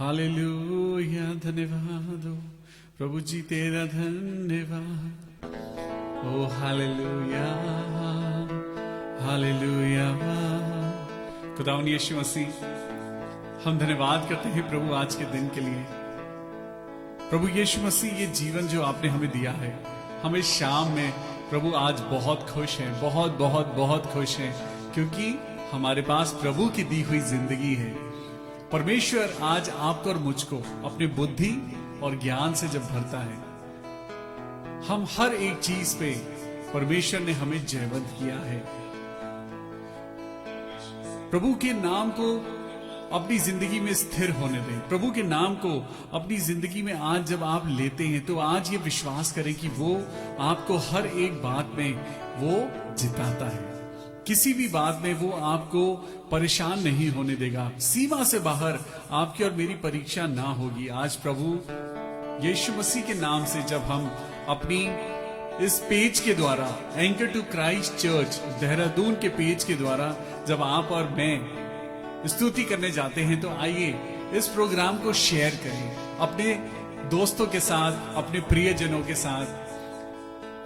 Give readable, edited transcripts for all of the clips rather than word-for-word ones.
Hallelujah, धन्यवाद हो प्रभु जी तेरा धन्यवाद। ओ हालेलुया हालेलुया। खुदावंद यीशु मसीह, हम धन्यवाद करते हैं प्रभु आज के दिन के लिए। प्रभु यीशु मसीह, ये जीवन जो आपने हमें दिया है, हम इस शाम में प्रभु आज बहुत खुश हैं, बहुत बहुत बहुत खुश हैं, क्योंकि हमारे पास प्रभु की दी हुई जिंदगी है। परमेश्वर आज आपको और मुझको अपनी बुद्धि और ज्ञान से जब भरता है, हम हर एक चीज पे परमेश्वर ने हमें जयवंत किया है। प्रभु के नाम को अपनी जिंदगी में स्थिर होने दें। प्रभु के नाम को अपनी जिंदगी में आज जब आप लेते हैं तो आज ये विश्वास करें कि वो आपको हर एक बात में वो जिताता है। किसी भी बात में वो आपको परेशान नहीं होने देगा। सीमा से बाहर आपकी और मेरी परीक्षा ना होगी। आज प्रभु यीशु मसीह के नाम से जब हम अपनी इस पेज के द्वारा, anchor to Christ Church Dehradun के पेज के द्वारा जब आप और मैं स्तुति करने जाते हैं, तो आइए इस प्रोग्राम को शेयर करें अपने दोस्तों के साथ, अपने प्रियजनों के साथ,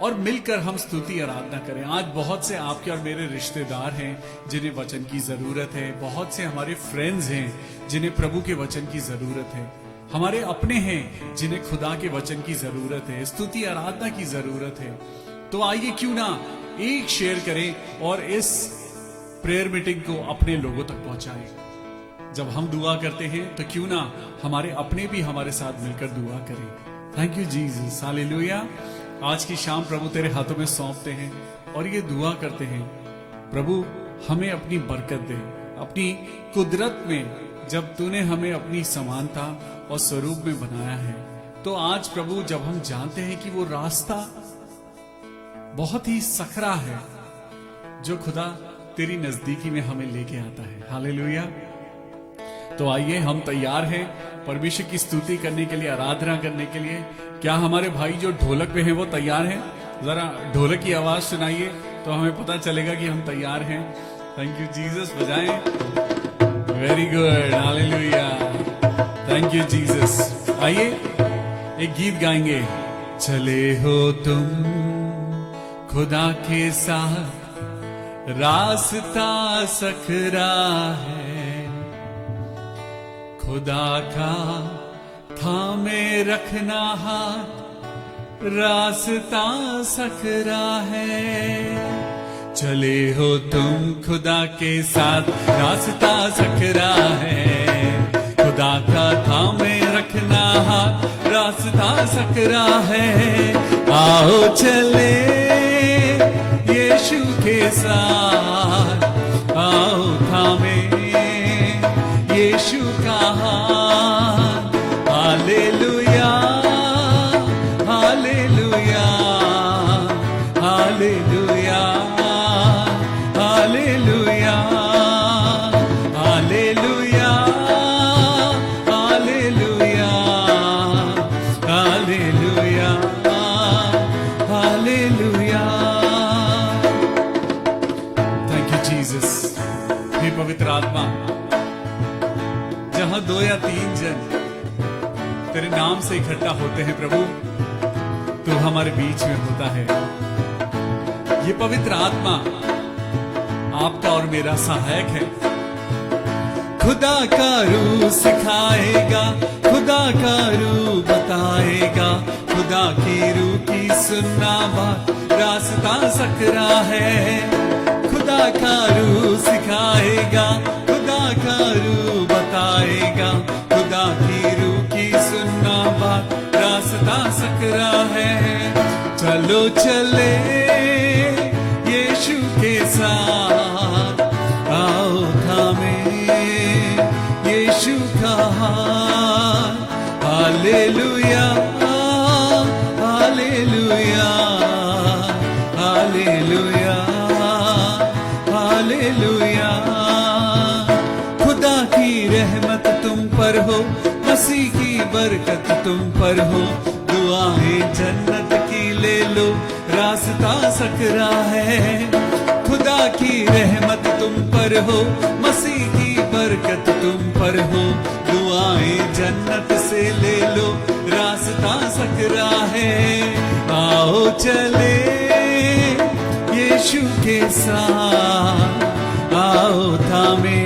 और मिलकर हम स्तुति आराधना करें। आज बहुत से आपके और मेरे रिश्तेदार हैं जिन्हें वचन की जरूरत है। बहुत से हमारे फ्रेंड्स हैं जिन्हें प्रभु के वचन की जरूरत है। हमारे अपने हैं जिन्हें खुदा के वचन की जरूरत है, स्तुति आराधना की जरूरत है। तो आइए क्यों ना एक शेयर करें और इस प्रेयर मीटिंग को अपने लोगों तक पहुंचाएं। जब हम दुआ करते हैं तो क्यों ना हमारे अपने भी हमारे साथ मिलकर दुआ करें। Thank you Jesus, hallelujah. आज की शाम प्रभु तेरे हाथों में सौंपते हैं और ये दुआ करते हैं, प्रभु हमें अपनी बरकत दे। अपनी कुदरत में जब तूने हमें अपनी समानता और स्वरूप में बनाया है, तो आज प्रभु जब हम जानते हैं कि वो रास्ता बहुत ही सकरा है जो खुदा तेरी नजदीकी में हमें लेके आता है। हालेलुया। तो आइए हम तैयार हैं परमेश्वर की स्तुति करने के लिए, आराधना करने के लिए। क्या हमारे भाई जो ढोलक पे हैं वो तैयार हैं? जरा ढोलक की आवाज सुनाइए तो हमें पता चलेगा कि हम तैयार हैं। थैंक यू जीसस, बजाएं। Very good, hallelujah, thank you Jesus. आइए एक गीत गाएंगे। चले हो तुम खुदा के साथ, रास्ता सकरा है, खुदा का थामे रखना हाथ, रास्ता सकरा है। चले हो तुम खुदा के साथ, रास्ता सकरा है, खुदा का थामे रखना हाथ, रास्ता सकरा है। आओ चले यीशु के साथ, आओ थामे यीशु का हाथ। Hallelujah hallelujah hallelujah hallelujah hallelujah hallelujah hallelujah hallelujah. Thank you Jesus. हे पवित्र आत्मा, जहां 2 या 3 जन तेरे नाम से इकट्ठा होते हैं प्रभु, तू हमारे बीच में होता है। ये पवित्र आत्मा आपका और मेरा सहायक है। खुदा का रूह सिखाएगा, खुदा का रूह बताएगा, खुदा की रूह की सुनना बात, रास्ता सकरा है। खुदा का रूह सिखाएगा, खुदा का रूह बताएगा, खुदा की रूह की सुनना बात, रास्ता सकरा है। चलो चले यीशु के साथ, आओ थामे यीशु का हाथ। Hallelujah hallelujah hallelujah hallelujah. खुदा की रहमत तुम पर हो, मसीह की बरकत तुम पर हो, दुआएं जन्नत की ले लो, रास्ता सकरा है। खुदा की रहमत तुम पर हो, मसीह की बरकत तुम पर हो, दुआ दुआएं जन्नत से ले लो, रास्ता सकरा है। आओ चले यीशु के साथ, आओ थामे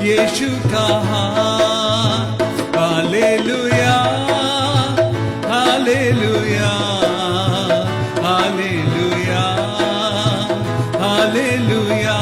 यीशु का हाथ। Hallelujah hallelujah hallelujah hallelujah.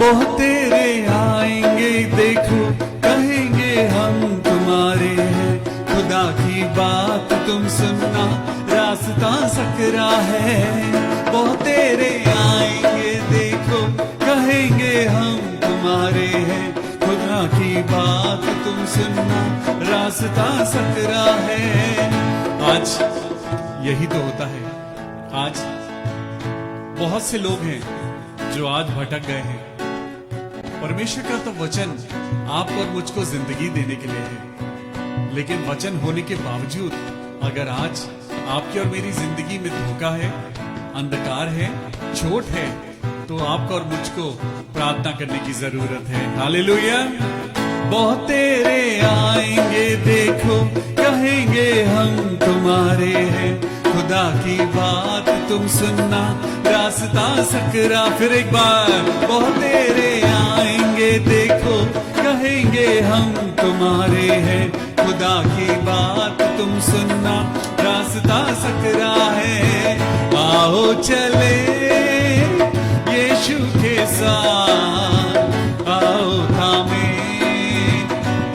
बहुत तेरे आएंगे देखो, कहेंगे हम तुम्हारे हैं। खुदा की बात तुम सुनना, रास्ता सकरा है। बहुत तेरे आएंगे देखो, कहेंगे हम तुम्हारे हैं। खुदा की बात तुम सुनना, रास्ता सकरा है। आज यही तो होता है। आज बहुत से लोग हैं जो आज भटक गए हैं। परमेश्वर का तो वचन आप और मुझको जिंदगी देने के लिए है, लेकिन वचन होने के बावजूद अगर आज आपकी और मेरी जिंदगी में धोखा है, अंधकार है, चोट है, तो आपको और मुझको प्रार्थना करने की जरूरत है। हालेलुया। बहुत तेरे आएंगे देखो, कहेंगे हम तुम्हारे हैं। खुदा की बात तुम सुनना, रास्ता सकरा। फिर एक बार, बहुत तेरे आएंगे देखो, कहेंगे हम तुम्हारे हैं। खुदा की बात तुम सुनना, रास्ता सकरा है। आओ चले यीशु के साथ, आओ थामे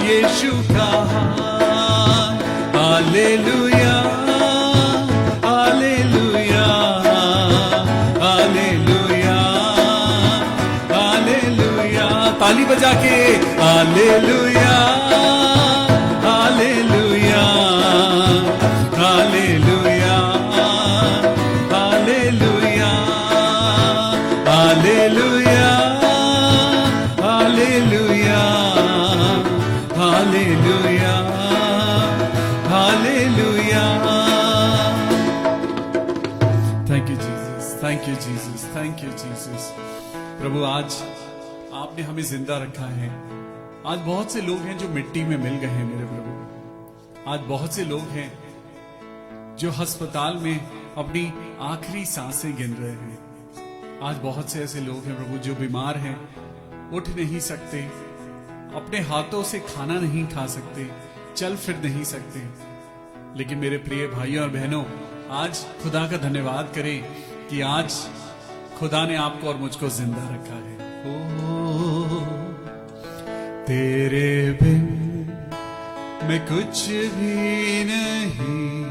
यीशु का हाथ। Hallelujah hallelujah hallelujah hallelujah. ताली बजा के hallelujah hallelujah hallelujah hallelujah hallelujah hallelujah hallelujah hallelujah. Thank you Jesus, thank you Jesus, thank you Jesus. प्रभु आज आपने हमें जिंदा रखा है। आज बहुत से लोग हैं जो मिट्टी में मिल गए हैं मेरे प्रभु। आज बहुत से लोग हैं जो अस्पताल में अपनी आखिरी सांसें गिन रहे हैं। आज बहुत से ऐसे लोग हैं प्रभु जो बीमार हैं, उठ नहीं सकते, अपने हाथों से खाना नहीं खा सकते, चल फिर नहीं सकते। लेकिन मेरे प्रिय भाइयों और बहनों, आज खुदा का धन्यवाद करें कि आज खुदा ने आपको और मुझको जिंदा रखा है। ओ तेरे बिन मैं कुछ भी नहीं,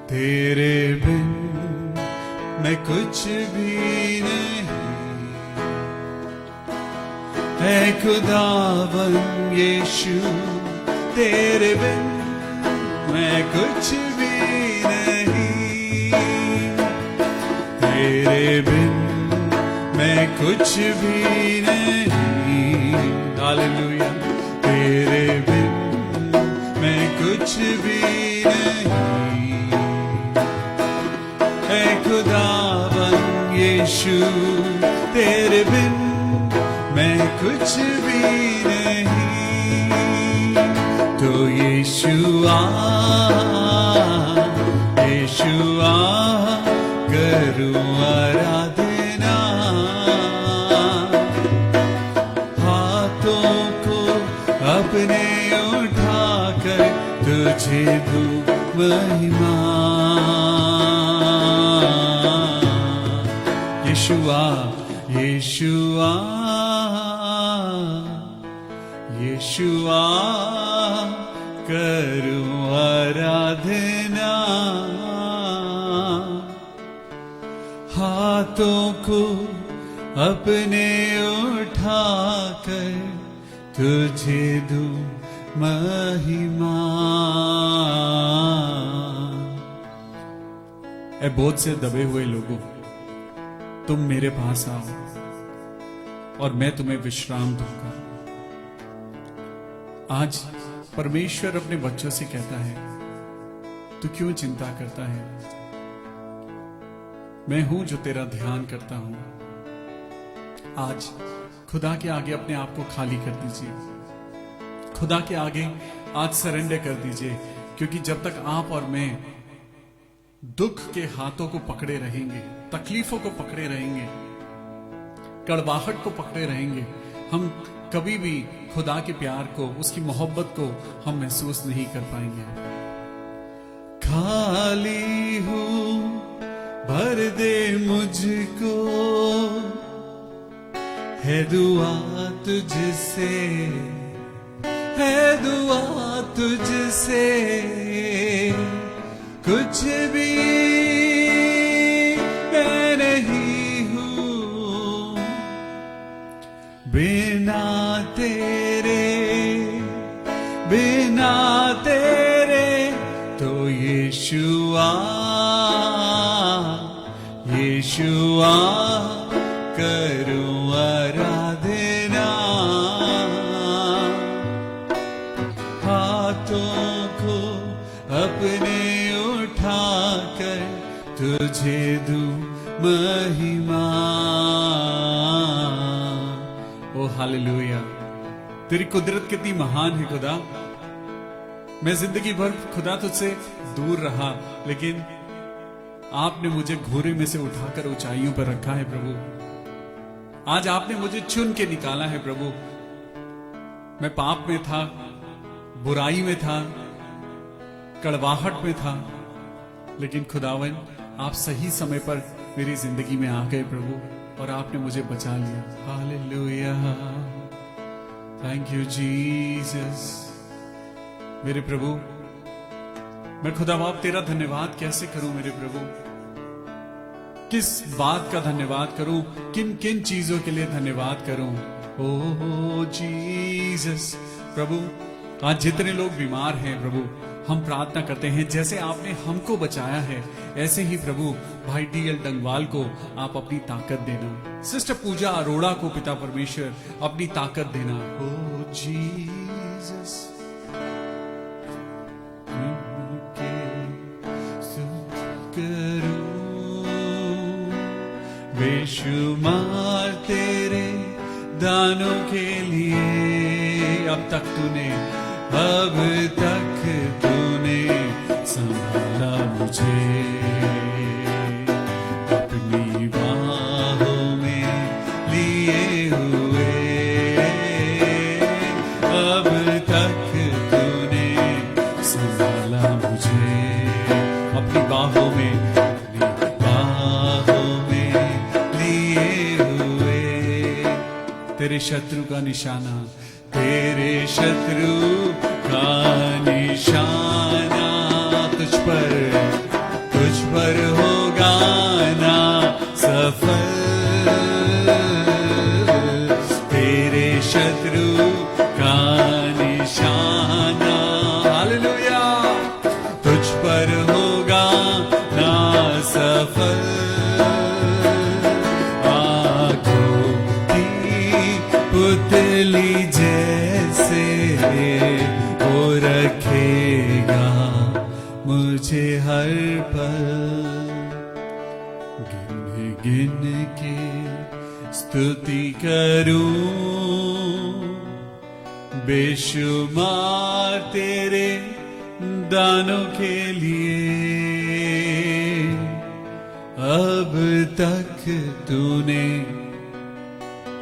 तेरे बिन मैं कुछ भी नहीं। है खुदावन यीशु, तेरे बिन मैं कुछ भी नहीं, तेरे बिन मैं कुछ भी नहीं। हालेलुया। तेरे बिन मैं कुछ भी नहीं। है खुदावन यीशु, तेरे बिन मैं कुछ भी नहीं। तो यीशुआ यीशुआ करूं आराधना, हाथों को अपने उठाकर तुझे दूं महिमा। यीशुआ यीशुआ यीशुआ करूं आराधना, हाथों को अपने उठाकर तुझे दूं महिमा। ऐ बोझ से दबे हुए लोगों, तुम मेरे पास आओ और मैं तुम्हें विश्राम दूंगा। आज परमेश्वर अपने बच्चों से कहता है, तू क्यों चिंता करता है? मैं हूं जो तेरा ध्यान करता हूं। आज खुदा के आगे अपने आप को खाली कर दीजिए, खुदा के आगे आज सरेंडर कर दीजिए, क्योंकि जब तक आप और मैं दुख के हाथों को पकड़े रहेंगे, तकलीफों को पकड़े रहेंगे, कड़वाहट को पकड़े रहेंगे, हम कभी भी खुदा के प्यार को, उसकी मोहब्बत को हम महसूस नहीं कर पाएंगे। खाली हूं भर दे मुझको, है दुआ तुझसे, है दुआ तुझसे, कुछ भी मैं नहीं हूं बिना तेरे, बिना तेरे। तो यीशुआ, यीशुआ करूं आराधना, हाथों को अपने उठाकर तुझे दूं महिमा। ओ हालेलुया, तेरी कुदरत कितनी महान है खुदा। मैं जिंदगी भर खुदा तुझसे दूर रहा, लेकिन आपने मुझे घोरे में से उठाकर ऊंचाइयों पर रखा है प्रभु। आज आपने मुझे चुन के निकाला है प्रभु। मैं पाप में था, बुराई में था, कड़वाहट में था, लेकिन खुदावन आप सही समय पर मेरी जिंदगी में आ गए प्रभु, और आपने मुझे बचा लिया। Hallelujah, thank you Jesus. मेरे प्रभु, मैं खुदा बाप तेरा धन्यवाद कैसे करूं मेरे प्रभु? किस बात का धन्यवाद करूं? किन किन चीजों के लिए धन्यवाद करूं? ओ जीसस प्रभु, आज जितने लोग बीमार हैं प्रभु, हम प्रार्थना करते हैं जैसे आपने हमको बचाया है, ऐसे ही प्रभु भाई डीएल डंगवाल को आप अपनी ताकत देना, सिस्टर पूजा अरोड़ा को पिता परमेश्वर अपनी ताकत देना। ओ जीसस, बेशुमार तेरे दानों के लिए अब तक तूने संभाला मुझे, अपनी बाहों में लिए हुए। अब तक तूने संभाला मुझे, अपनी बाहों में, अपनी बाहों में लिए हुए। तेरे शत्रु का निशाना, तेरे शत्रु का निशाना तुझ पर होगा ना सफल। तेरे शत्रु का निशाना, हालेलुया, तुझ पर होगा ना सफल। आंखों की पुतली जैसे वो रखेगा मुझे हर पल, गिन गिन के स्तुति करूं, बेशुमार तेरे दानों के लिए। अब तक तूने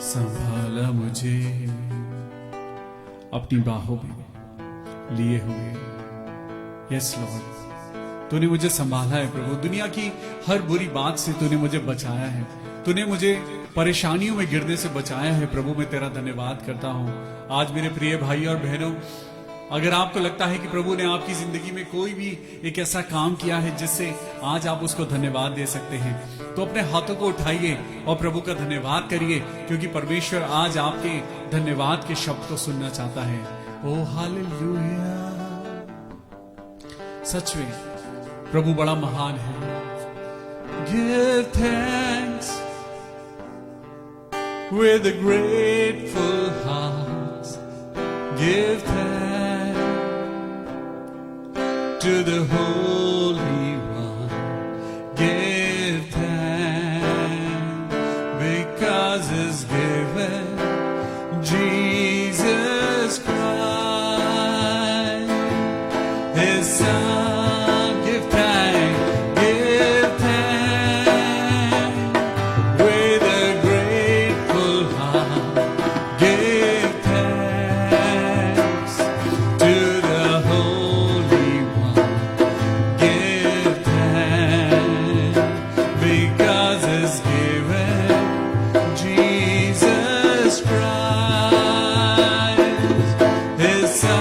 संभाला मुझे, अपनी बाहों में लिए हुए। यस लॉर्ड, तूने मुझे संभाला है प्रभु। दुनिया की हर बुरी बात से तूने मुझे बचाया है, तूने मुझे परेशानियों में गिरने से बचाया है प्रभु। मैं तेरा धन्यवाद करता हूं। आज मेरे प्रिय भाई और बहनों, अगर आपको लगता है कि प्रभु ने आपकी जिंदगी में कोई भी एक ऐसा काम किया है जिससे आज आप उसको धन्यवाद दे सकते हैं, तो अपने हाथों को उठाइए और प्रभु का धन्यवाद करिए, क्योंकि परमेश्वर आज आपके धन्यवाद के शब्द को सुनना चाहता है। ओ हालेलुया, सच में प्रभु बड़ा महान है। Give thanks with a grateful heart. Give thanks. to the Holy One give thanks, because He's given Jesus Christ, His Son. Give thanks with a grateful heart. Give thanks to the Holy One. Give thanks, because He's given Jesus Christ, His Son.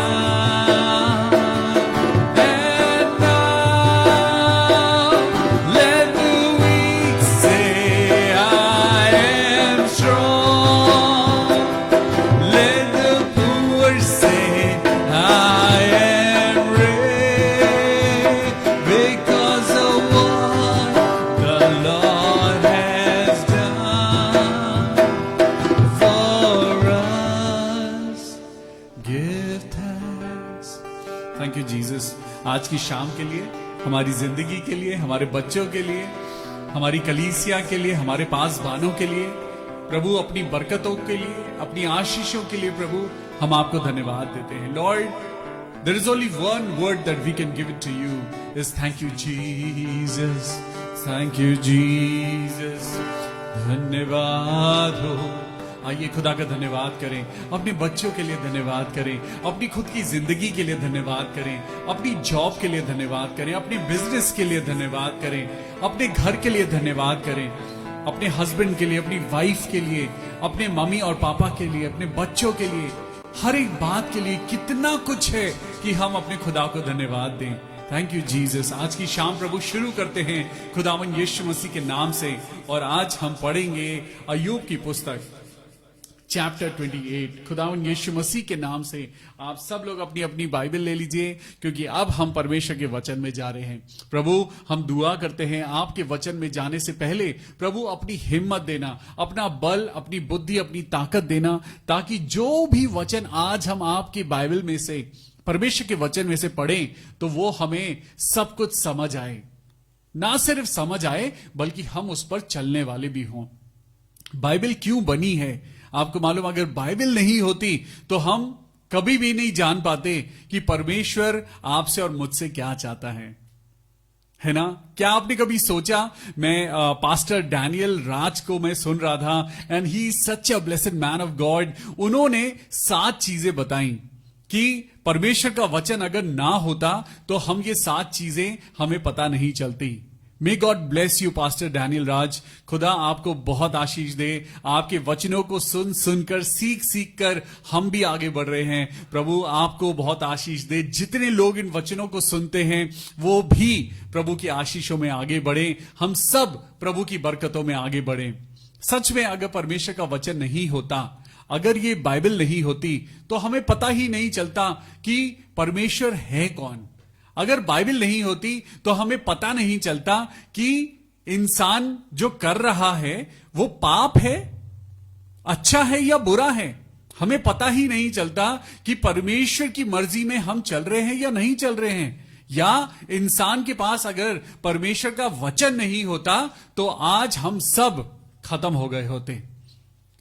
And now let the weak say, I am strong. Let the poor say, I am rich, because of what the Lord has done for us. Give thanks. Thank you Jesus. आज की शाम के लिए, हमारी जिंदगी के लिए, हमारे बच्चों के लिए, हमारी कलीसिया के लिए, हमारे पासबानों के लिए, प्रभु अपनी बरकतों के लिए, अपनी आशीषों के लिए प्रभु हम आपको धन्यवाद देते हैं. Lord, there is only one word that we can give it to you is thank you Jesus. Thank you Jesus. धन्यवाद हो. आइए खुदा का धन्यवाद करें, अपने बच्चों के लिए धन्यवाद करें, अपनी खुद की जिंदगी के लिए धन्यवाद करें, अपनी जॉब के लिए धन्यवाद करें, अपने बिजनेस के लिए धन्यवाद करें, अपने घर के लिए धन्यवाद करें, अपने हस्बैंड के लिए, अपनी वाइफ के लिए, अपने मम्मी और पापा के लिए, अपने बच्चों के लिए, हर एक बात के लिए कितना कुछ है कि हम अपने खुदा को धन्यवाद दें. Thank you Jesus. आज की शाम प्रभु शुरू करते हैं खुदावन यीशु मसीह के नाम से, और आज हम पढ़ेंगे अय्यूब की पुस्तक चैप्टर 28. खुदावन यीशु मसीह के नाम से आप सब लोग अपनी अपनी बाइबल ले लीजिए, क्योंकि अब हम परमेश्वर के वचन में जा रहे हैं. प्रभु हम दुआ करते हैं आपके वचन में जाने से पहले प्रभु अपनी हिम्मत देना, अपना बल, अपनी बुद्धि, अपनी ताकत देना, ताकि जो भी वचन आज हम आपकी बाइबल में से, परमेश्वर के वचन में से पढ़ें तो वो हमें सब कुछ समझ आए. ना सिर्फ समझ आए बल्कि हम उस पर चलने वाले भी हों. बाइबल क्यों बनी है आपको मालूम? अगर बाइबल नहीं होती तो हम कभी भी नहीं जान पाते कि परमेश्वर आपसे और मुझसे क्या चाहता है ना? क्या आपने कभी सोचा? मैं पास्टर डैनियल राज को मैं सुन रहा था, and he is such a blessed man of God. उन्होंने 7 चीजें बताई कि परमेश्वर का वचन अगर ना होता तो हम ये 7 चीजें हमें पता नहीं चलती. May God bless you pastor Daniel Raj. खुदा आपको बहुत आशीष दे. आपके वचनों को सुन सुनकर, सीख सीख कर हम भी आगे बढ़ रहे हैं. प्रभु आपको बहुत आशीष दे. जितने लोग इन वचनों को सुनते हैं वो भी प्रभु की आशीषों में आगे बढ़े. हम सब प्रभु की बरकतों में आगे बढ़े. सच में अगर परमेश्वर का वचन नहीं होता, अगर ये बाइबल नहीं होती, तो हमें पता ही नहीं चलता कि परमेश्वर है कौन. अगर बाइबल नहीं होती तो हमें पता नहीं चलता कि इंसान जो कर रहा है वो पाप है, अच्छा है या बुरा है. हमें पता ही नहीं चलता कि परमेश्वर की मर्जी में हम चल रहे हैं या नहीं चल रहे हैं. या इंसान के पास अगर परमेश्वर का वचन नहीं होता तो आज हम सब खत्म हो गए होते.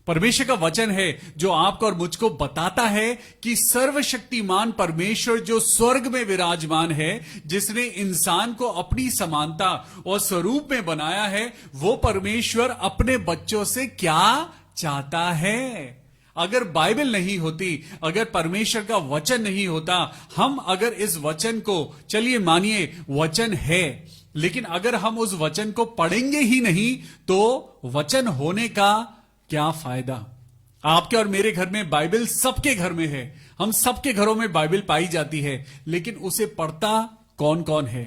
परमेश्वर का वचन है जो आपको और मुझको बताता है कि सर्वशक्तिमान परमेश्वर जो स्वर्ग में विराजमान है, जिसने इंसान को अपनी समानता और स्वरूप में बनाया है, वो परमेश्वर अपने बच्चों से क्या चाहता है. अगर बाइबल नहीं होती, अगर परमेश्वर का वचन नहीं होता, हम अगर इस वचन को, चलिए मानिए वचन है, लेकिन अगर हम उस वचन को पढ़ेंगे ही नहीं तो वचन होने का क्या फायदा. आपके और मेरे घर में बाइबल सबके घर में है, हम सबके घरों में बाइबल पाई जाती है, लेकिन उसे पढ़ता कौन कौन है.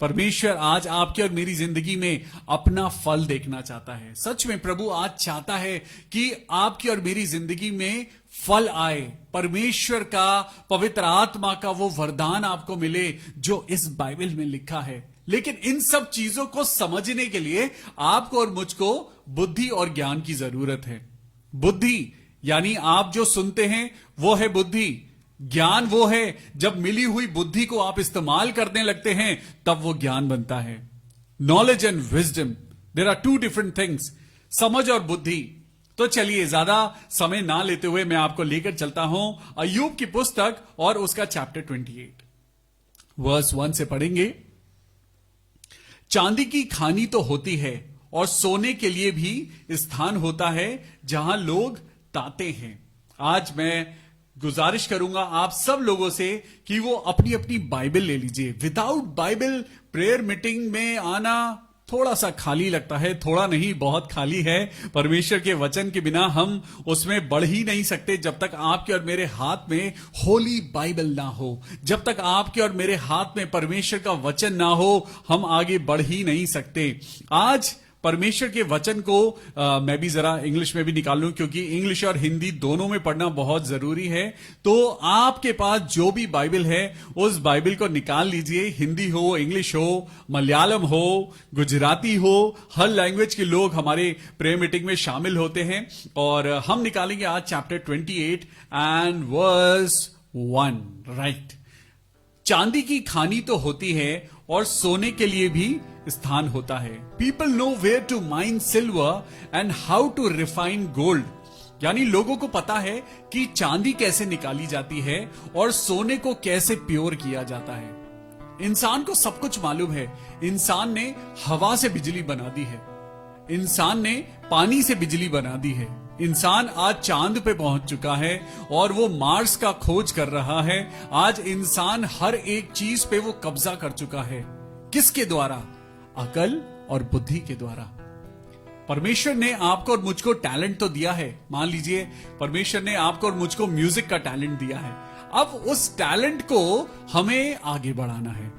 परमेश्वर आज आपकी और मेरी जिंदगी में अपना फल देखना चाहता है. सच में प्रभु आज चाहता है कि आपकी और मेरी जिंदगी में फल आए. परमेश्वर का, पवित्र आत्मा का वो वरदान आपको मिले जो इस बाइबल में लिखा है. लेकिन इन सब चीजों को समझने के लिए आपको और मुझको बुद्धि और ज्ञान की जरूरत है. बुद्धि यानी आप जो सुनते हैं वो है बुद्धि. ज्ञान वो है जब मिली हुई बुद्धि को आप इस्तेमाल करने लगते हैं, तब वो ज्ञान बनता है। Knowledge and wisdom, there are two different things, समझ और बुद्धि। तो चलिए ज्यादा समय ना लेते हुए मैं आपको लेकर चलता हूं अय्यूब की पुस्तक और उसका चैप्टर 28 वर्स 1 से पढ़ेंगे। चांदी की खानी तो होती है और सोने के लिए भी स्थान होता है जहां लोग ताते हैं। आज मैं गुजारिश करूंगा आप सब लोगों से कि वो अपनी अपनी बाइबल ले लीजिए। विदाउट बाइबल प्रेयर मीटिंग में आना थोड़ा सा खाली लगता है, थोड़ा नहीं बहुत खाली है। परमेश्वर के वचन के बिना हम उसमें बढ़ ही नहीं सकते जब तक आपके और मेरे हाथ में होली बाइबल ना हो, जब तक आपके और मेरे हाथ में परमेश्वर का वचन ना हो, हम आगे बढ़ ही नहीं सकते। आज परमेश्वर के वचन को मैं भी जरा इंग्लिश में भी निकाल लूं, क्योंकि इंग्लिश और हिंदी दोनों में पढ़ना बहुत जरूरी है। तो आपके पास जो भी बाइबल है उस बाइबल को निकाल लीजिए। हिंदी हो, इंग्लिश हो, मलयालम हो, गुजराती हो, हर लैंग्वेज के लोग हमारे प्रेयर मीटिंग में शामिल होते हैं। और हम निकालेंगे आज चैप्टर 28 एंड वर्स 1। राइट। चांदी की खानी तो होती है और सोने के लिए भी स्थान होता है। People know where to mine silver and how to refine gold. यानी लोगों को पता है कि चांदी कैसे निकाली जाती है और सोने को कैसे प्योर किया जाता है। इंसान को सब कुछ मालूम है। इंसान ने हवा से बिजली बना दी है, इंसान ने पानी से बिजली बना दी है, इंसान आज चांद पे पहुंच चुका है और वो मार्स का खोज कर रहा है। आज इंसान हर एक चीज पे वो कब्जा कर चुका है। किसके द्वारा? अकल और बुद्धि के द्वारा। परमेश्वर ने आपको और मुझको टैलेंट तो दिया है। मान लीजिए परमेश्वर ने आपको और मुझको म्यूजिक का टैलेंट दिया है। अब उस टैलेंट को हमें आगे बढ़ाना है।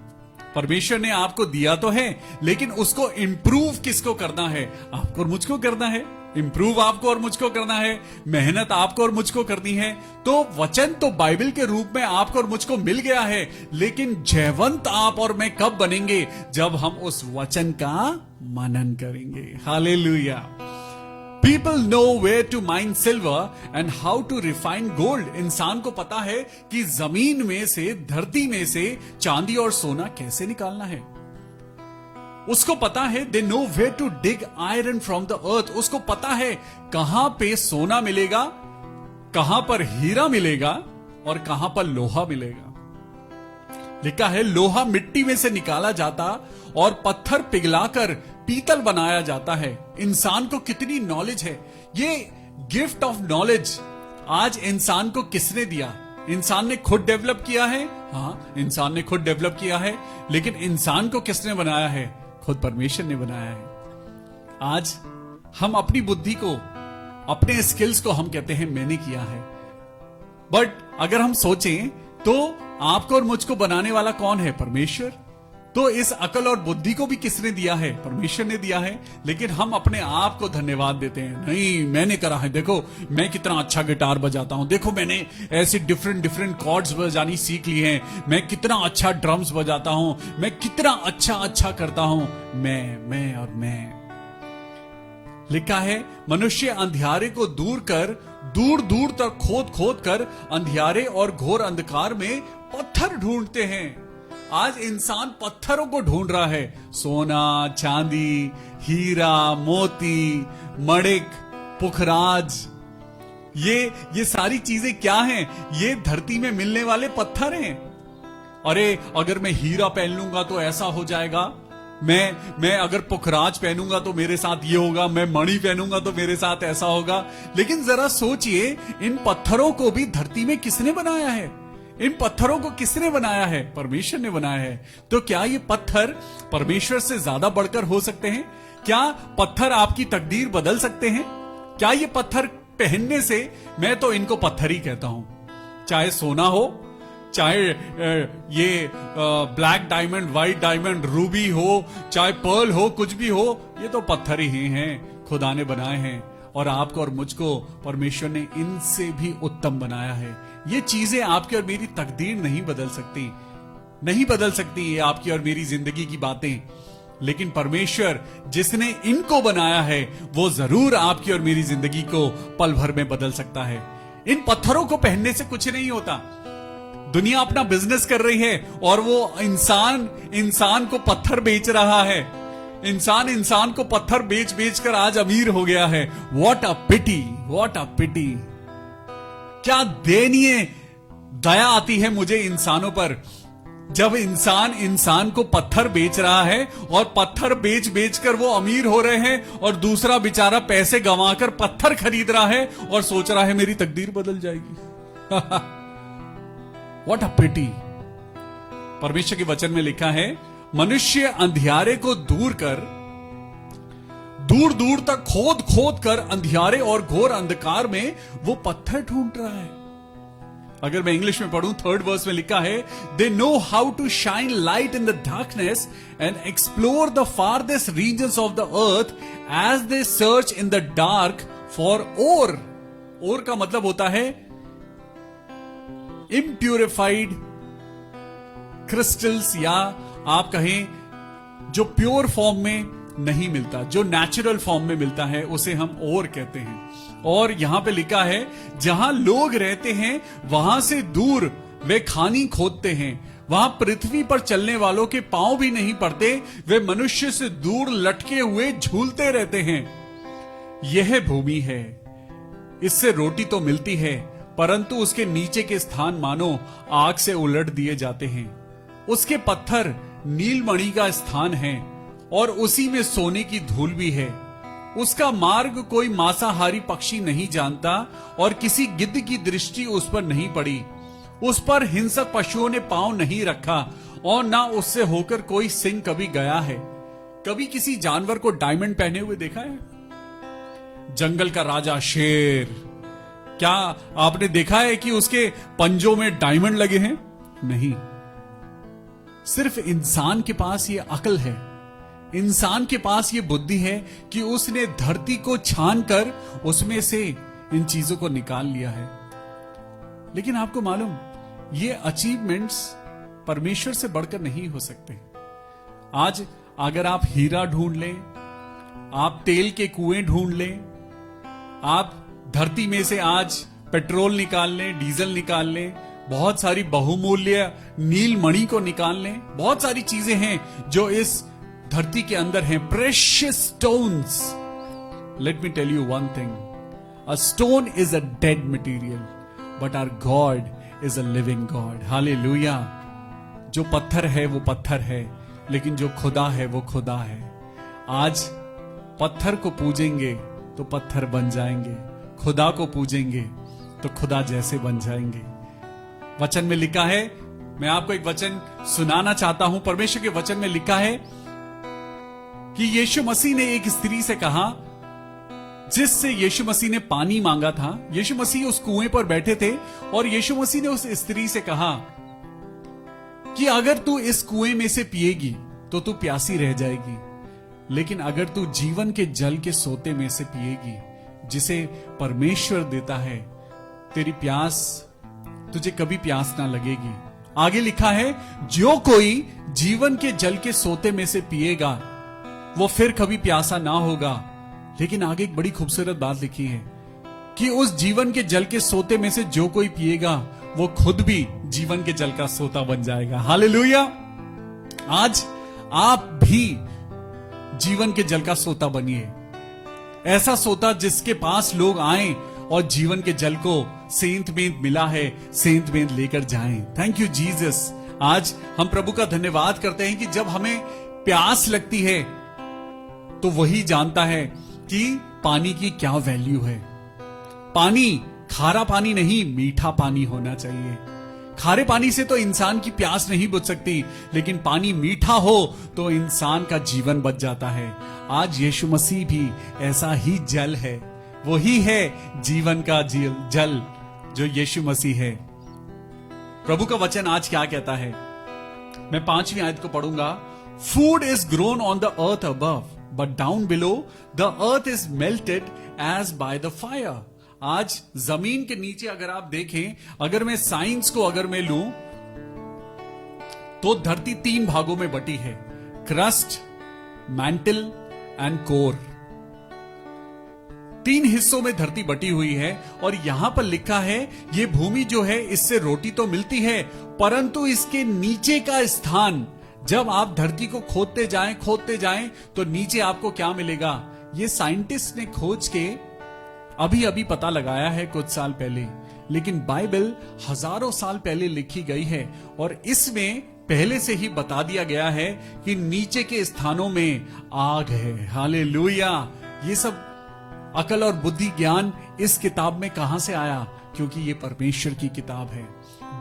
परमेश्वर ने आपको दिया तो है, लेकिन उसको इंप्रूव किसको करना है? आपको और मुझको करना है। इंप्रूव आपको और मुझको करना है, मेहनत आपको और मुझको करनी है। तो वचन तो बाइबल के रूप में आपको और मुझको मिल गया है, लेकिन जयवंत आप और मैं कब बनेंगे? जब हम उस वचन का मनन करेंगे। Hallelujah. People know where to mine silver and how to refine gold. इंसान को पता है कि जमीन में से, धरती में से चांदी और सोना कैसे निकालना है। उसको पता है, they know where to dig iron from the earth. उसको पता है कहां पे सोना मिलेगा, कहां पर हीरा मिलेगा और कहां पर लोहा मिलेगा। लिखा है लोहा मिट्टी में से निकाला जाता और पत्थर पिघलाकर पीतल बनाया जाता है। इंसान को कितनी नॉलेज है। ये गिफ्ट ऑफ नॉलेज आज इंसान को किसने दिया? इंसान ने खुद डेवलप किया है। हाँ, इंसान ने खुद डेवलप किया है, लेकिन इंसान को किसने बनाया है? खुद परमेश्वर ने बनाया है। आज हम अपनी बुद्धि को, अपने स्किल्स को हम कहते हैं मैंने किया है, बट अगर हम सोचें तो आपको और मुझको बनाने वाला कौन है? परमेश्वर। तो इस अकल और बुद्धि को भी किसने दिया है? परमेश्वर ने दिया है। लेकिन हम अपने आप को धन्यवाद देते हैं, नहीं मैंने करा है, देखो मैं कितना अच्छा गिटार बजाता हूं, देखो मैंने ऐसे डिफरेंट कॉर्ड्स बजानी सीख ली हैं, मैं कितना अच्छा ड्रम्स बजाता हूं, मैं कितना अच्छा करता हूं। मैं और मैं। लिखा है मनुष्य अंधियारे को दूर कर, दूर तक खोद कर अंधियारे और घोर अंधकार में पत्थर ढूंढते हैं। आज इंसान पत्थरों को ढूंढ रहा है। सोना, चांदी, हीरा, मोती, मणिक, पुखराज, ये सारी चीजें क्या हैं? ये धरती में मिलने वाले पत्थर हैं। अरे अगर मैं हीरा पहन लूंगा तो ऐसा हो जाएगा, मैं अगर पुखराज पहनूंगा तो मेरे साथ ये होगा, मैं मणि पहनूंगा तो मेरे साथ ऐसा होगा। लेकिन जरा सोचिए, इन पत्थरों को भी धरती में किसने बनाया है? इन पत्थरों को किसने बनाया है? परमेश्वर ने बनाया है। तो क्या ये पत्थर परमेश्वर से ज्यादा बढ़कर हो सकते हैं? क्या पत्थर आपकी तकदीर बदल सकते हैं? क्या ये पत्थर पहनने से, मैं तो इनको पत्थर ही कहता हूं, चाहे सोना हो, चाहे ये black diamond, white diamond, Ruby हो, चाहे पर्ल हो, कुछ भी हो, ये तो पत्थर ही हैं, खुदा ने बनाए हैं। और आपको और मुझको परमेश्वर ने इनसे भी उत्तम बनाया है। ये चीजें आपकी और मेरी तकदीर नहीं बदल सकती, नहीं बदल सकती ये आपकी और मेरी जिंदगी की बातें। लेकिन परमेश्वर जिसने इनको बनाया है वो जरूर आपकी और मेरी जिंदगी को पल भर में बदल सकता है। इन पत्थरों को पहनने से कुछ नहीं होता। दुनिया अपना बिजनेस कर रही है और वो इंसान को पत्थर बेच रहा है। इंसान को पत्थर बेच बेच कर आज अमीर हो गया है। What a pity, what a pity. क्या दयनीय दया आती है मुझे इंसानों पर, जब इंसान को पत्थर बेच रहा है और पत्थर बेच बेच कर वो अमीर हो रहे हैं और दूसरा बेचारा पैसे गंवाकर पत्थर खरीद रहा है और सोच रहा है मेरी तकदीर बदल जाएगी। व्हाट अ पिटी। परमेश्वर के वचन में लिखा है, मनुष्य अंधियारे को दूर दूर तक खोद खोद कर अंधियारे और घोर अंधकार में वो पत्थर ढूंढ रहा है। अगर मैं इंग्लिश में पढ़ूं, 3rd वर्स में लिखा है, they know how to shine light in the darkness and explore the farthest regions of the earth as they search in the dark for ore. Ore का मतलब होता है इम्प्यूरिफाइड क्रिस्टल्स, या आप कहें जो प्योर फॉर्म में नहीं मिलता, जो नेचुरल फॉर्म में मिलता है, उसे हम ओर कहते हैं। और यहां पे लिखा है, जहां लोग रहते हैं वहां से दूर वे खानी खोदते हैं, वहां पृथ्वी पर चलने वालों के पांव भी नहीं पड़ते, वे मनुष्य से दूर लटके हुए झूलते रहते हैं। यह भूमि है, इससे रोटी तो मिलती है, परंतु उसके नीचे के स्थान मानो आग से उलट दिए जाते हैं। उसके पत्थर नीलमणि का स्थान है और उसी में सोने की धूल भी है। उसका मार्ग कोई मांसाहारी पक्षी नहीं जानता और किसी गिद्ध की दृष्टि उस पर नहीं पड़ी। उस पर हिंसक पशुओं ने पांव नहीं रखा और ना उससे होकर कोई सिंह कभी गया है। कभी किसी जानवर को डायमंड पहने हुए देखा है? जंगल का राजा शेर, क्या आपने देखा है कि उसके पंजों में डायमंड लगे हैं? नहीं। सिर्फ इंसान के पास ये अकल है, इंसान के पास ये बुद्धि है कि उसने धरती को छान कर उसमें से इन चीजों को निकाल लिया है। लेकिन आपको मालूम, ये अचीवमेंट्स परमेश्वर से बढ़कर नहीं हो सकते। आज अगर आप हीरा ढूंढ लें, आप तेल के कुएं ढूंढ लें, आप धरती में से आज पेट्रोल निकाल लें, डीजल निकाल लें, बहुत सारी बहुमूल्य नीलमणि को निकाल लें, बहुत सारी चीजें हैं जो इस धरती के अंदर हैं, precious stones. Let me tell you one thing, a stone is a dead material but our God is a living God. Hallelujah. जो पत्थर है वो पत्थर है, लेकिन जो खुदा है वो खुदा है। आज पत्थर को पूजेंगे तो पत्थर बन जाएंगे, खुदा को पूजेंगे तो खुदा जैसे बन जाएंगे। वचन में लिखा है, मैं आपको एक वचन सुनाना चाहता हूं। परमेश्वर के वचन में लिखा है कि यीशु मसीह ने एक स्त्री से कहा, जिससे यीशु मसीह ने पानी मांगा था। यीशु मसीह उस कुएं पर बैठे थे और यीशु मसीह ने उस स्त्री से कहा कि अगर तू इस कुएं में से पिएगी तो तू प्यासी रह जाएगी, लेकिन अगर तू जीवन के जल के सोते में से पिएगी, जिसे परमेश्वर देता है, तेरी प्यास, तुझे कभी प्यास ना लगेगी। आगे लिखा है, जो कोई जीवन के जल के सोते में से पिएगा वो फिर कभी प्यासा ना होगा। लेकिन आगे एक बड़ी खूबसूरत बात लिखी है कि उस जीवन के जल के सोते में से जो कोई पिएगा वो खुद भी जीवन के जल का सोता बन जाएगा। हालेलुया। आज आप भी जीवन के जल का सोता बनिए, ऐसा सोता जिसके पास लोग आएं और जीवन के जल को सेंत में मिला है, सेंत में लेकर जाएं। Thank you Jesus. आज हम प्रभु का धन्यवाद करते हैं कि जब हमें प्यास लगती है तो वही जानता है कि पानी की क्या वैल्यू है। पानी खारा पानी नहीं, मीठा पानी होना चाहिए। खारे पानी से तो इंसान की प्यास नहीं बुझ सकती, लेकिन पानी मीठा हो तो इंसान का जीवन बच जाता है। आज यीशु मसीह भी ऐसा ही जल है, वही है जीवन का जल जो यीशु मसीह है। प्रभु का वचन आज क्या कहता है, मैं 5वीं आयत को पढ़ूंगा। Food is grown on the earth above, but down below the earth is melted as by the fire. आज जमीन के नीचे अगर आप देखें, अगर मैं साइंस को अगर मैं लूं तो धरती 3 भागों में बटी है, क्रस्ट, मैंटल एंड कोर। 3 हिस्सों में धरती बटी हुई है और यहां पर लिखा है ये भूमि जो है इससे रोटी तो मिलती है, परंतु इसके नीचे का स्थान, जब आप धरती को खोदते जाएं तो नीचे आपको क्या मिलेगा? ये साइंटिस्ट ने खोज के अभी अभी पता लगाया है कुछ साल पहले, लेकिन बाइबल हजारों साल पहले लिखी गई है और इसमें पहले से ही बता दिया गया है कि नीचे के स्थानों में आग है। हालेलुया। ये सब अकल और बुद्धि ज्ञान इस किताब में कहां से आया? क्योंकि ये परमेश्वर की किताब है।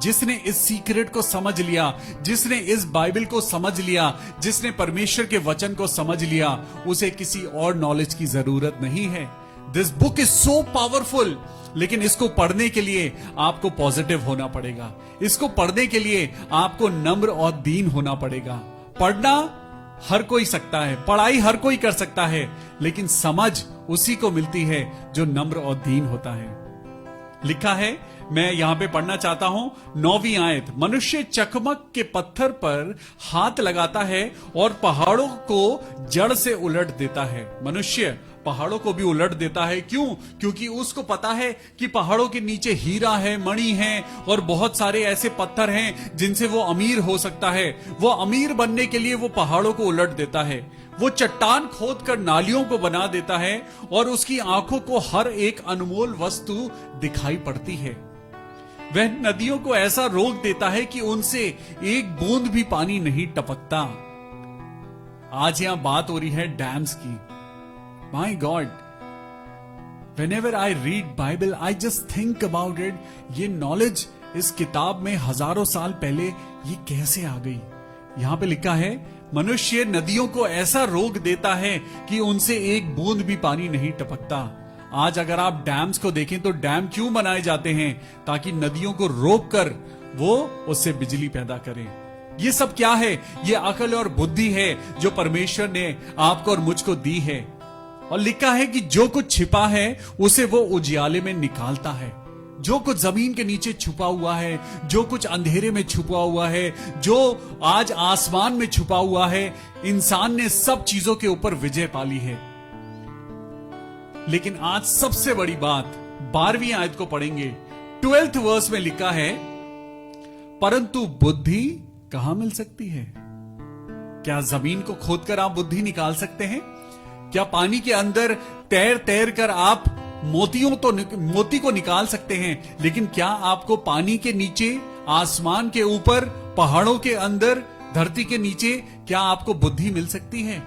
जिसने इस सीक्रेट को समझ लिया, जिसने इस बाइबल को समझ लिया, जिसने परमेश्वर के वचन को समझ लिया, उसे किसी और नॉलेज की जरूरत नहीं है। This book is so powerful, लेकिन इसको पढ़ने के लिए आपको पॉजिटिव होना पड़ेगा। इसको पढ़ने के लिए आपको नम्र और दीन होना पड़ेगा। पढ़ना हर कोई सकता है, पढ़ाई हर कोई कर सकता है, लेकिन समझ उसी को मिलती है जो नम्र और दीन होता है। लिखा है, मैं यहां पे पढ़ना चाहता हूं 9वीं आयत। मनुष्य चकमक के पत्थर पर हाथ लगाता है और पहाड़ों को जड़ से उलट देता है। मनुष्य पहाड़ों को भी उलट देता है। क्यों? क्योंकि उसको पता है कि पहाड़ों के नीचे हीरा है, मणि है और बहुत सारे ऐसे पत्थर हैं जिनसे वो अमीर हो सकता है। वो अमीर बनने के लिए वो पहाड़ों को उलट देता है। वो चट्टान खोद कर नालियों को बना देता है और उसकी आंखों को हर एक अनमोल वस्तु दिखाई पड़ती है। वह नदियों को ऐसा रोक देता है कि उनसे एक बूंद भी पानी नहीं टपकता। आज यहां बात हो रही है डैम्स की। My God, whenever I read Bible, I just think about it. ये नॉलेज इस किताब में हजारों साल पहले ये कैसे आ गई? यहां पे लिखा है, मनुष्य नदियों को ऐसा रोक देता है कि उनसे एक बूंद भी पानी नहीं टपकता। आज अगर आप डैम्स को देखें तो डैम क्यों बनाए जाते हैं? ताकि नदियों को रोककर वो उससे बिजली पैदा करें। ये सब क्या है? ये अकल और बुद्धि है जो परमेश्वर ने आपको और मुझको दी है। और लिखा है कि जो कुछ छिपा है उसे वो उजियाले में निकालता है। जो कुछ जमीन के नीचे छुपा हुआ है, जो कुछ अंधेरे में छुपा हुआ है, जो आज आसमान में छुपा हुआ है, इंसान ने सब चीजों के ऊपर विजय पाली है। लेकिन आज सबसे बड़ी बात 12वीं आयत को पढ़ेंगे। 12th वर्स में लिखा है, परंतु बुद्धि कहां मिल सकती है? क्या जमीन को खोदकर आप बुद्धि निकाल सकते हैं? क्या पानी के अंदर तैर तैर कर आप मोती को निकाल सकते हैं? लेकिन क्या आपको पानी के नीचे, आसमान के ऊपर, पहाड़ों के अंदर, धरती के नीचे क्या आपको बुद्धि मिल सकती है?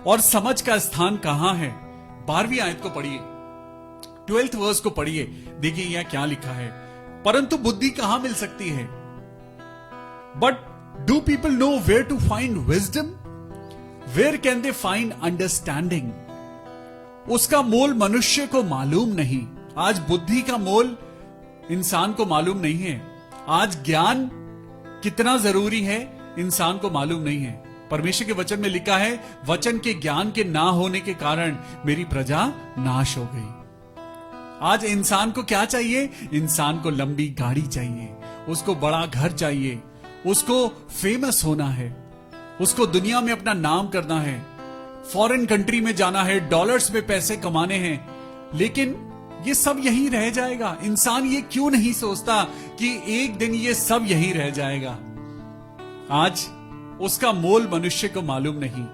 और समझ का स्थान कहां है? 12वीं आयत को पढ़िए, 12th वर्स को पढ़िए। देखिए यहां क्या लिखा है, परंतु बुद्धि कहां मिल सकती है? But do people know where to find wisdom? Where can they find understanding? उसका मोल मनुष्य को मालूम नहीं। आज बुद्धि का मोल इंसान को मालूम नहीं है। आज ज्ञान कितना जरूरी है इंसान को मालूम नहीं है। परमेश्वर के वचन में लिखा है, वचन के ज्ञान के ना होने के कारण मेरी प्रजा नाश हो गई। आज इंसान को क्या चाहिए? इंसान को लंबी गाड़ी चाहिए, उसको बड़ा घर चाहिए, उसको फेमस होना है, उसको दुनिया में अपना नाम करना है, फॉरेन कंट्री में जाना है, डॉलर्स में पैसे कमाने हैं। लेकिन ये सब यहीं रह जाएगा। इंसान ये क्यों नहीं सोचता कि एक दिन ये सब यहीं रह जाएगा? आज उसका मोल मनुष्य को मालूम नहीं।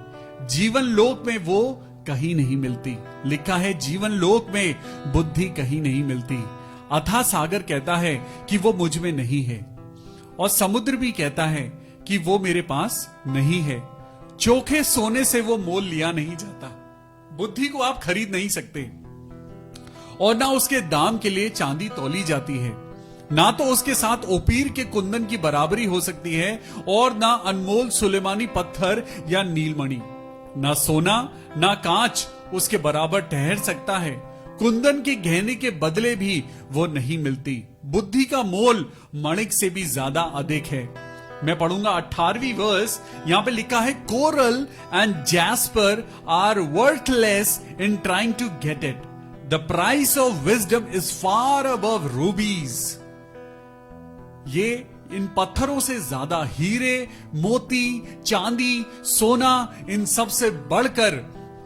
जीवन लोक में वो कहीं नहीं मिलती। लिखा है, जीवन लोक में बुद्धि कहीं नहीं मिलती। अथाह सागर कहता है कि वो मुझ में नहीं है, और समुद्र भी कहता है कि वो मेरे पास नहीं है। चोखे सोने से वो मोल लिया नहीं जाता। बुद्धि को आप खरीद नहीं सकते, और ना उसके दाम के लिए चांदी तौली जाती है, ना तो उसके साथ ओपीर के कुंदन की बराबरी हो सकती है, और ना अनमोल सुलेमानी पत्थर या नीलमणि। ना सोना ना कांच उसके बराबर ठहर सकता है। कुंदन के गहने के बदले भी वो नहीं मिलती। बुद्धि का मोल मणिक से भी ज्यादा अधिक है। मैं पढ़ूंगा 18वीं वर्स। यहां पे लिखा है, coral and jasper are worthless in trying to get it, the price of wisdom is far above rubies. ये इन पत्थरों से ज्यादा हीरे, मोती, चांदी, सोना, इन सब से बढ़कर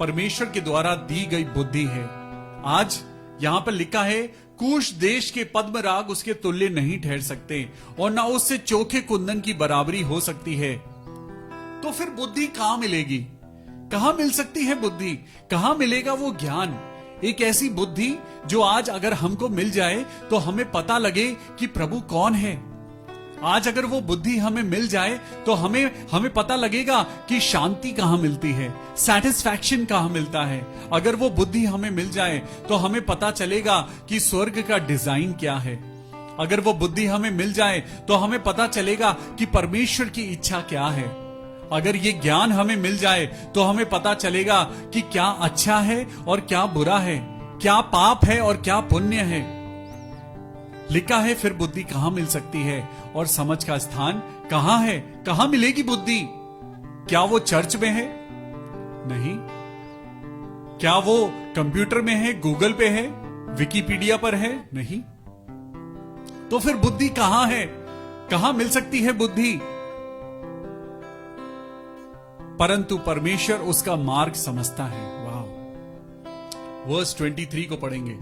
परमेश्वर के द्वारा दी गई बुद्धि है। आज यहां पर लिखा है, कूश देश के पद्मराग उसके तुल्य नहीं ठहर सकते और ना उससे चोखे कुंदन की बराबरी हो सकती है। तो फिर बुद्धि कहां मिलेगी? कहां मिल सकती है बुद्धि? कहां मिलेगा वो ज्ञान? एक ऐसी बुद्धि जो आज अगर हमको मिल जाए तो हमें पता लगे कि प्रभु कौन है। आज अगर वो बुद्धि हमें मिल जाए तो हमें पता लगेगा कि शांति कहां मिलती है, सैटिस्फैक्शन कहां मिलता है। अगर वो बुद्धि हमें मिल जाए तो हमें पता चलेगा कि स्वर्ग का डिजाइन क्या है। अगर वो बुद्धि हमें मिल जाए तो हमें पता चलेगा कि परमेश्वर की इच्छा क्या है। अगर ये ज्ञान हमें मिल जाए तो हमें पता चलेगा कि क्या अच्छा है और क्या बुरा है, क्या पाप है और क्या पुण्य है। लिखा है फिर बुद्धि कहां मिल सकती है और समझ का स्थान कहां है? कहां मिलेगी बुद्धि? क्या वो चर्च में है? नहीं। क्या वो कंप्यूटर में है, गूगल पे है, विकिपीडिया पर है? नहीं। तो फिर बुद्धि कहां है? कहां मिल सकती है बुद्धि? परंतु परमेश्वर उसका मार्ग समझता है। वाह। वर्स 23 को पढ़ेंगे,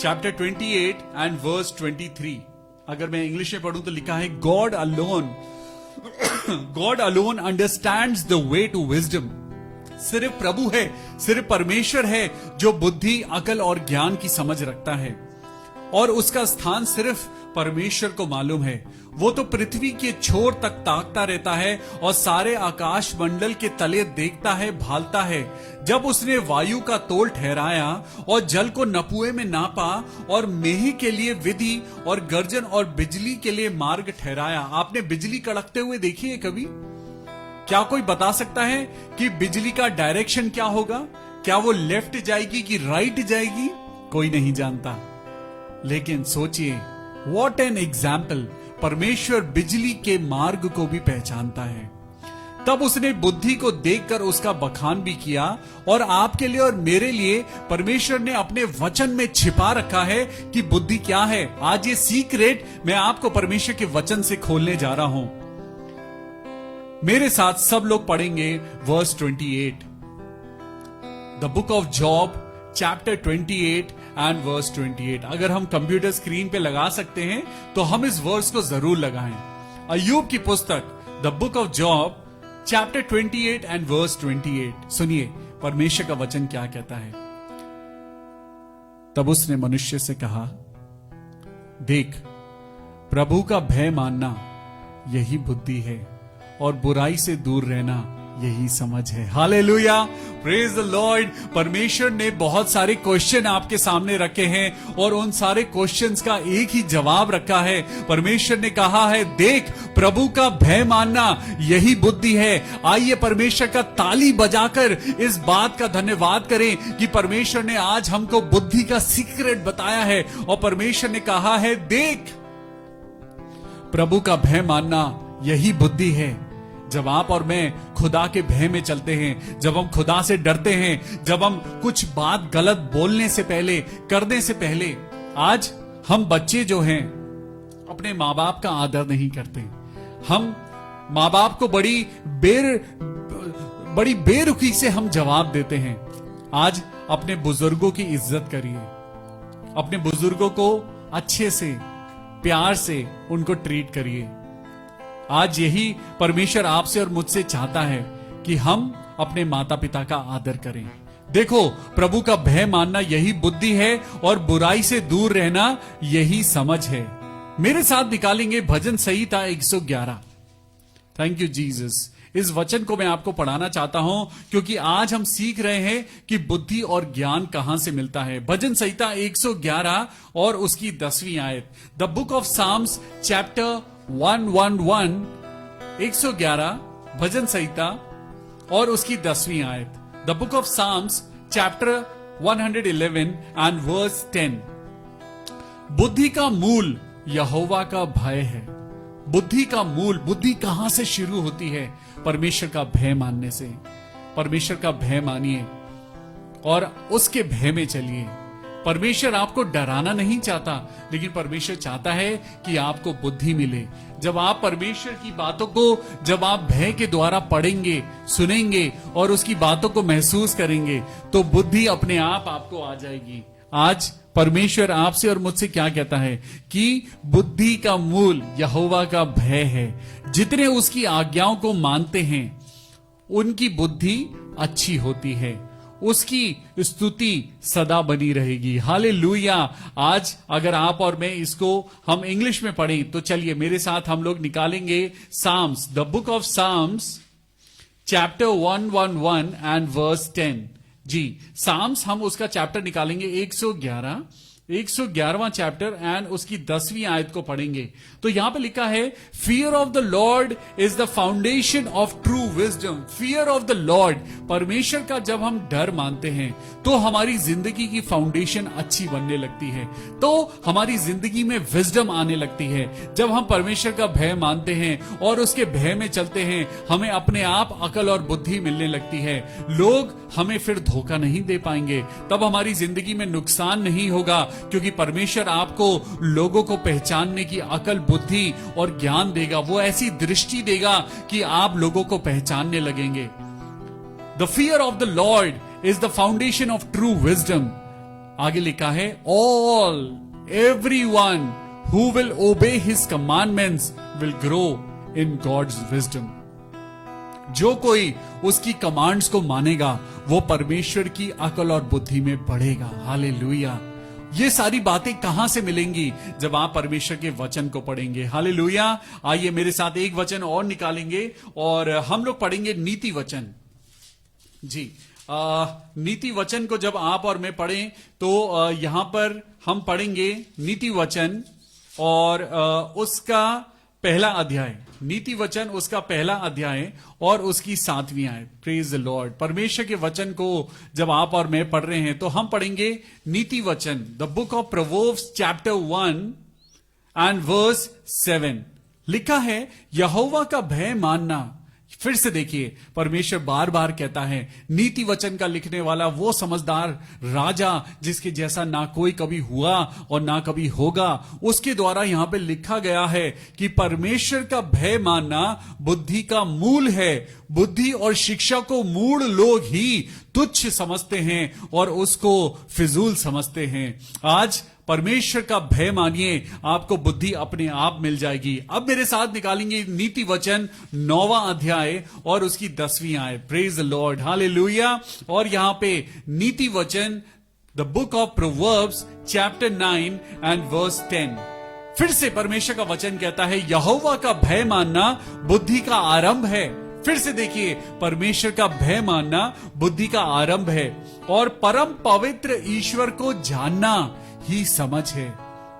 चैप्टर 28 एंड वर्स 23। अगर मैं इंग्लिश में पढ़ूं तो लिखा है, God alone understands the way to wisdom. सिर्फ प्रभु है, सिर्फ परमेश्वर है जो बुद्धि, अकल और ज्ञान की समझ रखता है, और उसका स्थान सिर्फ परमेश्वर को मालूम है। वो तो पृथ्वी के छोर तक ताकता रहता है और सारे आकाश मंडल के तले देखता है, भालता है। जब उसने वायु का तोल ठहराया और जल को नपुए में नापा और मेह के लिए विधि और गर्जन और बिजली के लिए मार्ग ठहराया। आपने बिजली कड़कते हुए देखी है कभी? क्या कोई बता सकता है कि बिजली का डायरेक्शन क्या होगा? क्या वो लेफ्ट जाएगी कि राइट जाएगी? कोई नहीं जानता। लेकिन सोचिए, व्हाट एन एग्जाम्पल, परमेश्वर बिजली के मार्ग को भी पहचानता है। तब उसने बुद्धि को देखकर उसका बखान भी किया, और आपके लिए और मेरे लिए परमेश्वर ने अपने वचन में छिपा रखा है कि बुद्धि क्या है। आज ये सीक्रेट मैं आपको परमेश्वर के वचन से खोलने जा रहा हूं। मेरे साथ सब लोग पढ़ेंगे verse 28, the book of Job chapter 28 and verse 28। अगर हम कंप्यूटर स्क्रीन पे लगा सकते हैं तो हम इस वर्स को जरूर लगाएं। अय्यूब की पुस्तक the book of Job chapter 28 and verse 28। सुनिए परमेश्वर का वचन क्या कहता है। तब उसने मनुष्य से कहा, देख, प्रभु का भय मानना यही बुद्धि है, और बुराई से दूर रहना यही समझ है। Hallelujah, praise the Lord. परमेश्वर ने बहुत सारे क्वेश्चन आपके सामने रखे हैं और उन सारे क्वेश्चंस का एक ही जवाब रखा है। परमेश्वर ने कहा है, देख, प्रभु का भय मानना यही बुद्धि है। आइए परमेश्वर का ताली बजाकर इस बात का धन्यवाद करें कि परमेश्वर ने आज हमको बुद्धि का सीक्रेट बताया है। और परमेश्वर ने कहा है, देख, प्रभु का भय मानना यही बुद्धि है। जब आप और मैं खुदा के भय में चलते हैं, जब हम खुदा से डरते हैं, जब हम कुछ बात गलत बोलने से पहले, करने से पहले, आज हम बच्चे जो हैं अपने माँ बाप का आदर नहीं करते। हम माँ बाप को बड़ी बेरुखी से हम जवाब देते हैं। आज अपने बुजुर्गों की इज्जत करिए, अपने बुजुर्गों को अच्छे से, प्यार से उनको ट्रीट करिए। आज यही परमेश्वर आपसे और मुझसे चाहता है कि हम अपने माता पिता का आदर करें। देखो, प्रभु का भय मानना यही बुद्धि है और बुराई से दूर रहना यही समझ है। मेरे साथ निकालेंगे भजन संहिता 111। Thank you Jesus. इस वचन को मैं आपको पढ़ाना चाहता हूं क्योंकि आज हम सीख रहे हैं कि बुद्धि और ज्ञान कहां से मिलता है। भजन संहिता 111 और उसकी 10वीं आयत। The book of Psalms chapter 111, 111 भजन संहिता और उसकी 10वीं आयत। The book of Psalms chapter 111 and verse 10। बुद्धि का मूल यहोवा का भय है। बुद्धि का मूल, बुद्धि कहां से शुरू होती है? परमेश्वर का भय मानने से। परमेश्वर का भय मानिए और उसके भय में चलिए। परमेश्वर आपको डराना नहीं चाहता, लेकिन परमेश्वर चाहता है कि आपको बुद्धि मिले। जब आप परमेश्वर की बातों को, जब आप भय के द्वारा पढ़ेंगे, सुनेंगे और उसकी बातों को महसूस करेंगे, तो बुद्धि अपने आप आपको आ जाएगी। आज परमेश्वर आपसे और मुझसे क्या कहता है कि बुद्धि का मूल यहोवा का भय है। जितने उसकी आज्ञाओं को मानते हैं उनकी बुद्धि अच्छी होती है, उसकी स्तुति सदा बनी रहेगी। हालेलुया। आज अगर आप और मैं इसको हम इंग्लिश में पढ़ें तो चलिए मेरे साथ हम लोग निकालेंगे Psalms, the book of Psalms chapter 111 and verse 10। जी, साम्स हम उसका चैप्टर निकालेंगे 111वां चैप्टर एंड उसकी 10वीं आयत को पढ़ेंगे। तो यहां पे लिखा है, fear of the Lord is the foundation of true wisdom. Fear of the Lord, परमेश्वर का जब हम डर मानते हैं तो हमारी जिंदगी की फाउंडेशन अच्छी बनने लगती है, तो हमारी जिंदगी में विजडम आने लगती है। जब हम परमेश्वर का भय मानते हैं और उसके भय में चलते हैं, हमें अपने आप अकल और बुद्धि मिलने लगती है। लोग हमें फिर धोखा नहीं दे पाएंगे, तब हमारी जिंदगी में नुकसान नहीं होगा, क्योंकि परमेश्वर आपको लोगों को पहचानने की अकल, बुद्धि और ज्ञान देगा। वो ऐसी दृष्टि देगा कि आप लोगों को पहचानने लगेंगे। The fear of the Lord is the foundation of true wisdom. आगे लिखा है, all everyone who will obey his commandments will grow in God's wisdom. जो कोई उसकी कमांड्स को मानेगा वो परमेश्वर की अकल और बुद्धि में बढ़ेगा। हालेलुया। ये सारी बातें कहां से मिलेंगी? जब आप परमेश्वर के वचन को पढ़ेंगे। हालेलुया। आइए मेरे साथ एक वचन और निकालेंगे और हम लोग पढ़ेंगे नीति वचन। जी, नीति वचन को जब आप और मैं पढ़ें तो यहां पर हम पढ़ेंगे नीति वचन और उसका पहला अध्याय, नीति वचन उसका पहला अध्याय और उसकी 7वीं आयत। Praise the Lord. परमेश्वर के वचन को जब आप और मैं पढ़ रहे हैं तो हम पढ़ेंगे नीति वचन, the book of Proverbs chapter 1 and verse 7। लिखा है, यहोवा का भय मानना। फिर से देखिए, परमेश्वर बार बार कहता है, नीति वचन का लिखने वाला वो समझदार राजा जिसके जैसा ना कोई कभी हुआ और ना कभी होगा, उसके द्वारा यहां पे लिखा गया है कि परमेश्वर का भय मानना बुद्धि का मूल है। बुद्धि और शिक्षा को मूढ़ लोग ही तुच्छ समझते हैं और उसको फिजूल समझते हैं। आज परमेश्वर का भय मानिए, आपको बुद्धि अपने आप मिल जाएगी। अब मेरे साथ निकालेंगे नीति वचन 9वां अध्याय और उसकी 10वीं आयत। Praise the Lord. हालेलुया। और यहां पे नीति वचन, the book of Proverbs chapter 9 and verse 10। फिर से परमेश्वर का वचन कहता है, यहोवा का भय मानना बुद्धि का आरंभ है। फिर से देखिए, परमेश्वर का भय मानना बुद्धि का आरंभ है और परम पवित्र ईश्वर को जानना ही समझ है।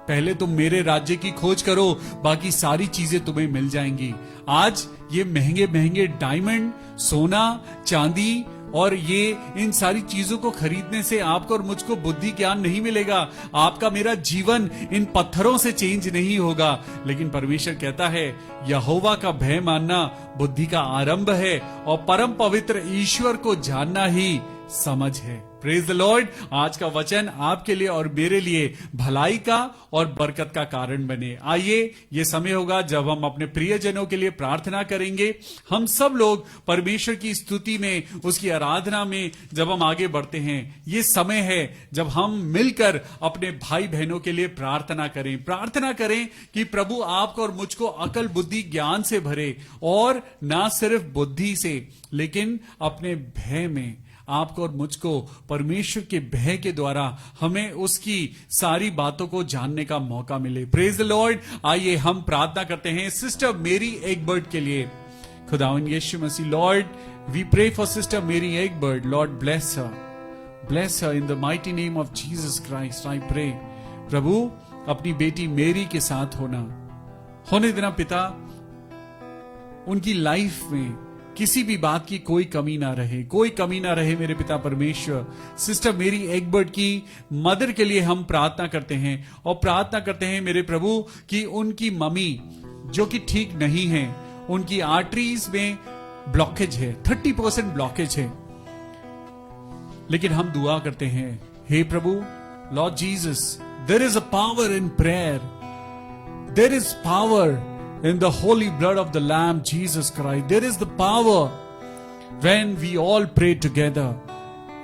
पहले तुम मेरे राज्य की खोज करो, बाकी सारी चीजें तुम्हें मिल जाएंगी। आज ये महंगे महंगे डायमंड, सोना, चांदी और ये इन सारी चीजों को खरीदने से आपको और मुझको बुद्धि ज्ञान नहीं मिलेगा। आपका मेरा जीवन इन पत्थरों से चेंज नहीं होगा। लेकिन परमेश्वर कहता है, यहोवा का भय मानना बुद्धि का आरंभ है और परम पवित्र ईश्वर को जानना ही समझ है। Praise the Lord. आज का वचन आपके लिए और मेरे लिए भलाई का और बरकत का कारण बने। आइए, ये समय होगा जब हम अपने प्रियजनों के लिए प्रार्थना करेंगे। हम सब लोग परमेश्वर की स्तुति में, उसकी आराधना में जब हम आगे बढ़ते हैं, ये समय है जब हम मिलकर अपने भाई बहनों के लिए प्रार्थना करें। प्रार्थना करें कि प्रभु आपको और मुझको अकल, बुद्धि, ज्ञान से भरे और ना सिर्फ बुद्धि से लेकिन अपने भय में आपको और मुझको परमेश्वर के भय के द्वारा हमें उसकी सारी बातों को जानने का मौका मिले। Praise the Lord. आइए हम प्रार्थना करते हैं सिस्टर मेरी एगबर्ट के लिए। खुदावंद यीशु मसीह, Lord we pray for sister Mary Egbert. Lord bless her in the mighty name of Jesus Christ I pray. प्रभु अपनी बेटी मेरी के साथ होने देना पिता, उनकी लाइफ में किसी भी बात की कोई कमी ना रहे, कोई कमी ना रहे मेरे पिता परमेश्वर। सिस्टर मेरी एगबर्ट की मदर के लिए हम प्रार्थना करते हैं और प्रार्थना करते हैं मेरे प्रभु कि उनकी मम्मी जो कि ठीक नहीं है, उनकी आर्टरीज में ब्लॉकेज है, 30% ब्लॉकेज है। लेकिन हम दुआ करते हैं, हे प्रभु Lord Jesus, there is a power in prayer, there is power in the holy blood of the Lamb Jesus Christ. There is the power when we all pray together.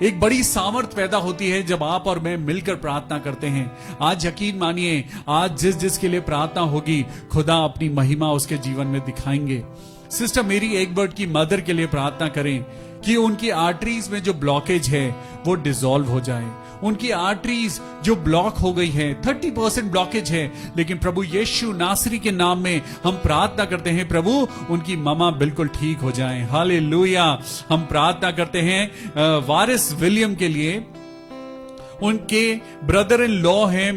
एक बड़ी सामर्थ पैदा होती है जब आप और मैं मिलकर प्रार्थना करते हैं। आज यकीन मानिए, आज जिस जिसके लिए प्रार्थना होगी, खुदा अपनी महिमा उसके जीवन में दिखाएंगे। सिस्टर मेरी एगबर्ट की मदर के लिए प्रार्थना करें कि उनकी आर्टरीज में जो ब्लॉकेज है वो डिसॉल्व हो जाए। उनकी आर्टरीज जो ब्लॉक हो गई है, 30% ब्लॉकेज है, लेकिन प्रभु यीशु नासरी के नाम में हम प्रार्थना करते हैं, प्रभु उनकी मामा बिल्कुल ठीक हो जाएं। हालेलुया। हम प्रार्थना करते हैं वारिस विलियम के लिए। उनके ब्रदर इन लॉ हैं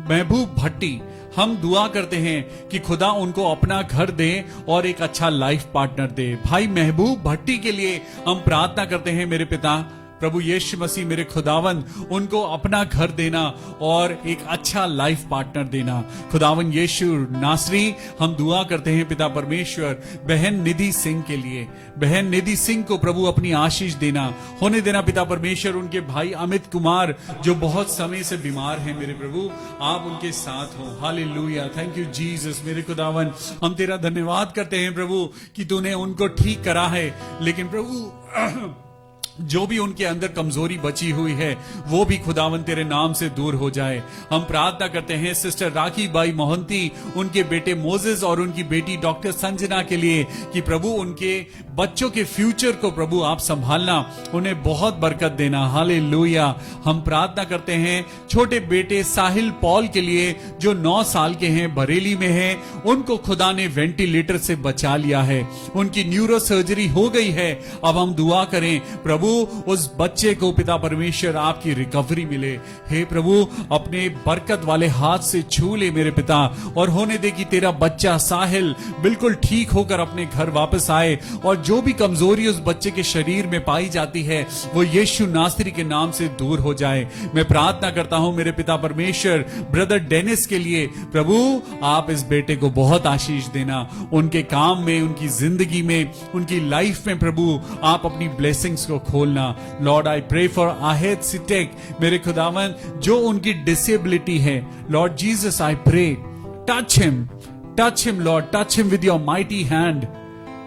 महबूब भट्टी। हम दुआ करते हैं कि खुदा उनको अपना घर दे और एक अच्छा लाइफ पार्टनर दे। भाई महबूब भट्टी के लिए हम प्रार्थना करते हैं, मेरे पिता प्रभु यीशु मसीह मेरे खुदावन उनको अपना घर देना और एक अच्छा लाइफ पार्टनर देना। खुदावन यीशु नासरी हम दुआ करते हैं पिता परमेश्वर बहन निधि सिंह के लिए। बहन निधि सिंह को प्रभु अपनी आशीष देना, होने देना पिता परमेश्वर। उनके भाई अमित कुमार जो बहुत समय से बीमार हैं, मेरे प्रभु आप उनके साथ हो। हालेलुया। Thank you Jesus. मेरे खुदावन हम तेरा धन्यवाद करते हैं प्रभु कि तूने उनको ठीक करा है, लेकिन प्रभु जो भी उनके अंदर कमजोरी बची हुई है वो भी खुदावन तेरे नाम से दूर हो जाए। हम प्रार्थना करते हैं सिस्टर राखी बाई मोहंती, उनके बेटे मोजेस और उनकी बेटी डॉक्टर संजना के लिए कि प्रभु उनके बच्चों के फ्यूचर को प्रभु आप संभालना, उन्हें बहुत बरकत देना। हालेलुया। हम प्रार्थना करते हैं छोटे बेटे साहिल पॉल के लिए जो 9 साल के हैं, बरेली में हैं, उनको खुदा ने वेंटिलेटर से बचा लिया है। उनकी न्यूरो सर्जरी हो गई है। अब हम दुआ करें प्रभु उस बच्चे को पिता परमेश्वर आपकी रिकवरी मिले। हे प्रभु अपने बरकत वाले हाथ से छू ले मेरे पिता, और होने दे कि तेरा बच्चा साहिल बिल्कुल ठीक होकर अपने घर वापस आए, और जो भी कमजोरी उस बच्चे के शरीर में पाई जाती है वो यीशु नासरी के नाम से दूर हो जाए। मैं प्रार्थना करता हूं मेरे पिता परमेश्वर ब्रदर डेनिस के लिए, प्रभु आप इस बेटे को बहुत आशीष देना, उनके काम में, उनकी जिंदगी में, उनकी लाइफ में प्रभु आप अपनी ब्लेसिंग्स को खोलना। लॉर्ड आई प्रे फॉर आहेद सिटेक, मेरे खुदावन जो उनकी डिसेबिलिटी है, Lord Jesus I pray touch him Lord, touch him with your mighty hand,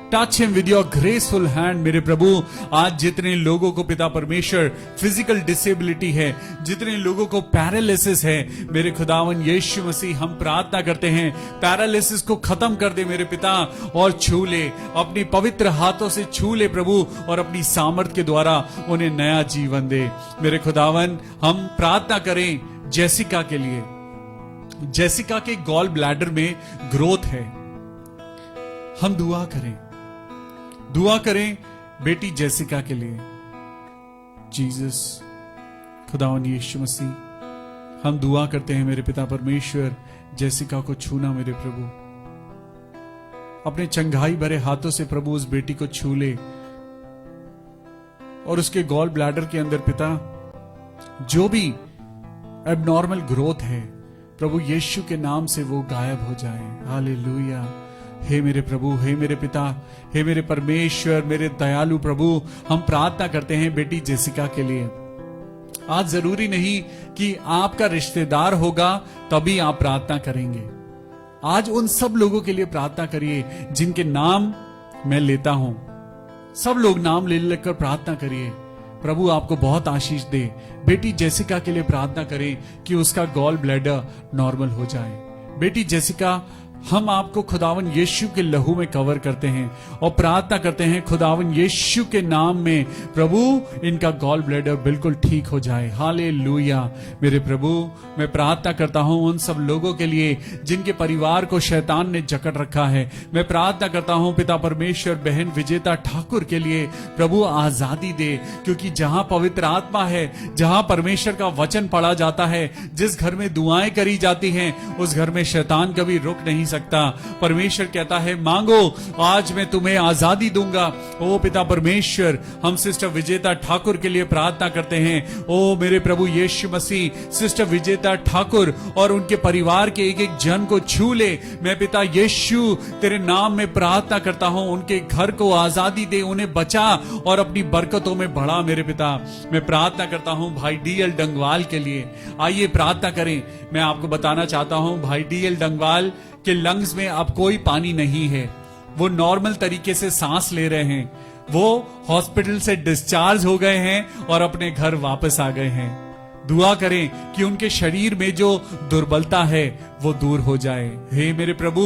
touch him with your graceful hand. मेरे प्रभु आज जितने लोगों को पिता परमेश्वर फिजिकल डिसेबिलिटी है, जितने लोगों को पैरालिसिस है, मेरे खुदावन यीशु मसीह हम प्रार्थना करते हैं पैरालिसिस को खत्म कर दे मेरे पिता, और छू ले, अपने पवित्र हाथों से छू ले प्रभु, और अपनी सामर्थ के द्वारा उन्हें नया जीवन दे। मेरे खुदावन हम प्रार्थना करें जेसिका के लिए। जेसिका के गॉल ब्लैडर में ग्रोथ है। हम दुआ करें बेटी जेसिका के लिए। जीसस खुदावन यीशु मसीह हम दुआ करते हैं मेरे पिता परमेश्वर जेसिका को छूना मेरे प्रभु, अपने चंगाई भरे हाथों से प्रभु उस बेटी को छू ले, और उसके गॉल ब्लैडर के अंदर पिता जो भी एबनॉर्मल ग्रोथ है प्रभु यीशु के नाम से वो गायब हो जाए। हालेलुया। हे मेरे प्रभु, हे मेरे पिता, हे मेरे परमेश्वर, मेरे दयालु प्रभु, हम प्रार्थना करते हैं बेटी जेसिका के लिए। आज जरूरी नहीं कि आपका रिश्तेदार होगा तभी आप प्रार्थना करेंगे। आज उन सब लोगों के लिए प्रार्थना करिए जिनके नाम मैं लेता हूं। सब लोग नाम ले लेकर प्रार्थना करिए। प्रभु आपको बहुत आशीष दे। बेटी जेसिका के लिए प्रार्थना करें कि उसका गॉल ब्लैडर नॉर्मल हो जाए। बेटी जेसिका, हम आपको खुदावन यीशु के लहू में कवर करते हैं और प्रार्थना करते हैं खुदावन यीशु के नाम में प्रभु इनका गॉल ब्लैडर बिल्कुल ठीक हो जाए। हालेलुया। मेरे प्रभु मैं प्रार्थना करता हूं उन सब लोगों के लिए जिनके परिवार को शैतान ने जकड़ रखा है। मैं प्रार्थना करता हूं पिता परमेश्वर बहन विजेता ठाकुर के लिए, प्रभु आजादी दे, क्योंकि जहां पवित्र आत्मा है, जहां परमेश्वर का वचन पढ़ा जाता है, जिस घर में दुआएं करी जाती हैं, उस घर में शैतान कभी रुक नहीं सकता। परमेश्वर कहता है मांगो, आज मैं तुम्हें आजादी दूंगा। ओ पिता परमेश्वर, हम सिस्टर विजेता ठाकुर के लिए प्रार्थना करते हैं। ओ मेरे प्रभु यीशु मसीह, सिस्टर विजेता ठाकुर और उनके परिवार के एक एक जन को छू ले। मैं पिता यीशु तेरे नाम में प्रार्थना करता हूं, उनके घर को आजादी दे, उन्हें बचा और अपनी बरकतों में बढ़ा। मेरे पिता मैं प्रार्थना करता हूं भाई डीएल डंगवाल के लिए। आइए प्रार्थना करें। मैं आपको बताना चाहता हूं भाई डीएल डंगवाल के लंग्स में अब कोई पानी नहीं है, वो नॉर्मल तरीके से सांस ले रहे हैं। वो हॉस्पिटल से डिस्चार्ज हो गए हैं और अपने घर वापस आ गए हैं। दुआ करें कि उनके शरीर में जो दुर्बलता है वो दूर हो जाए। हे मेरे प्रभु,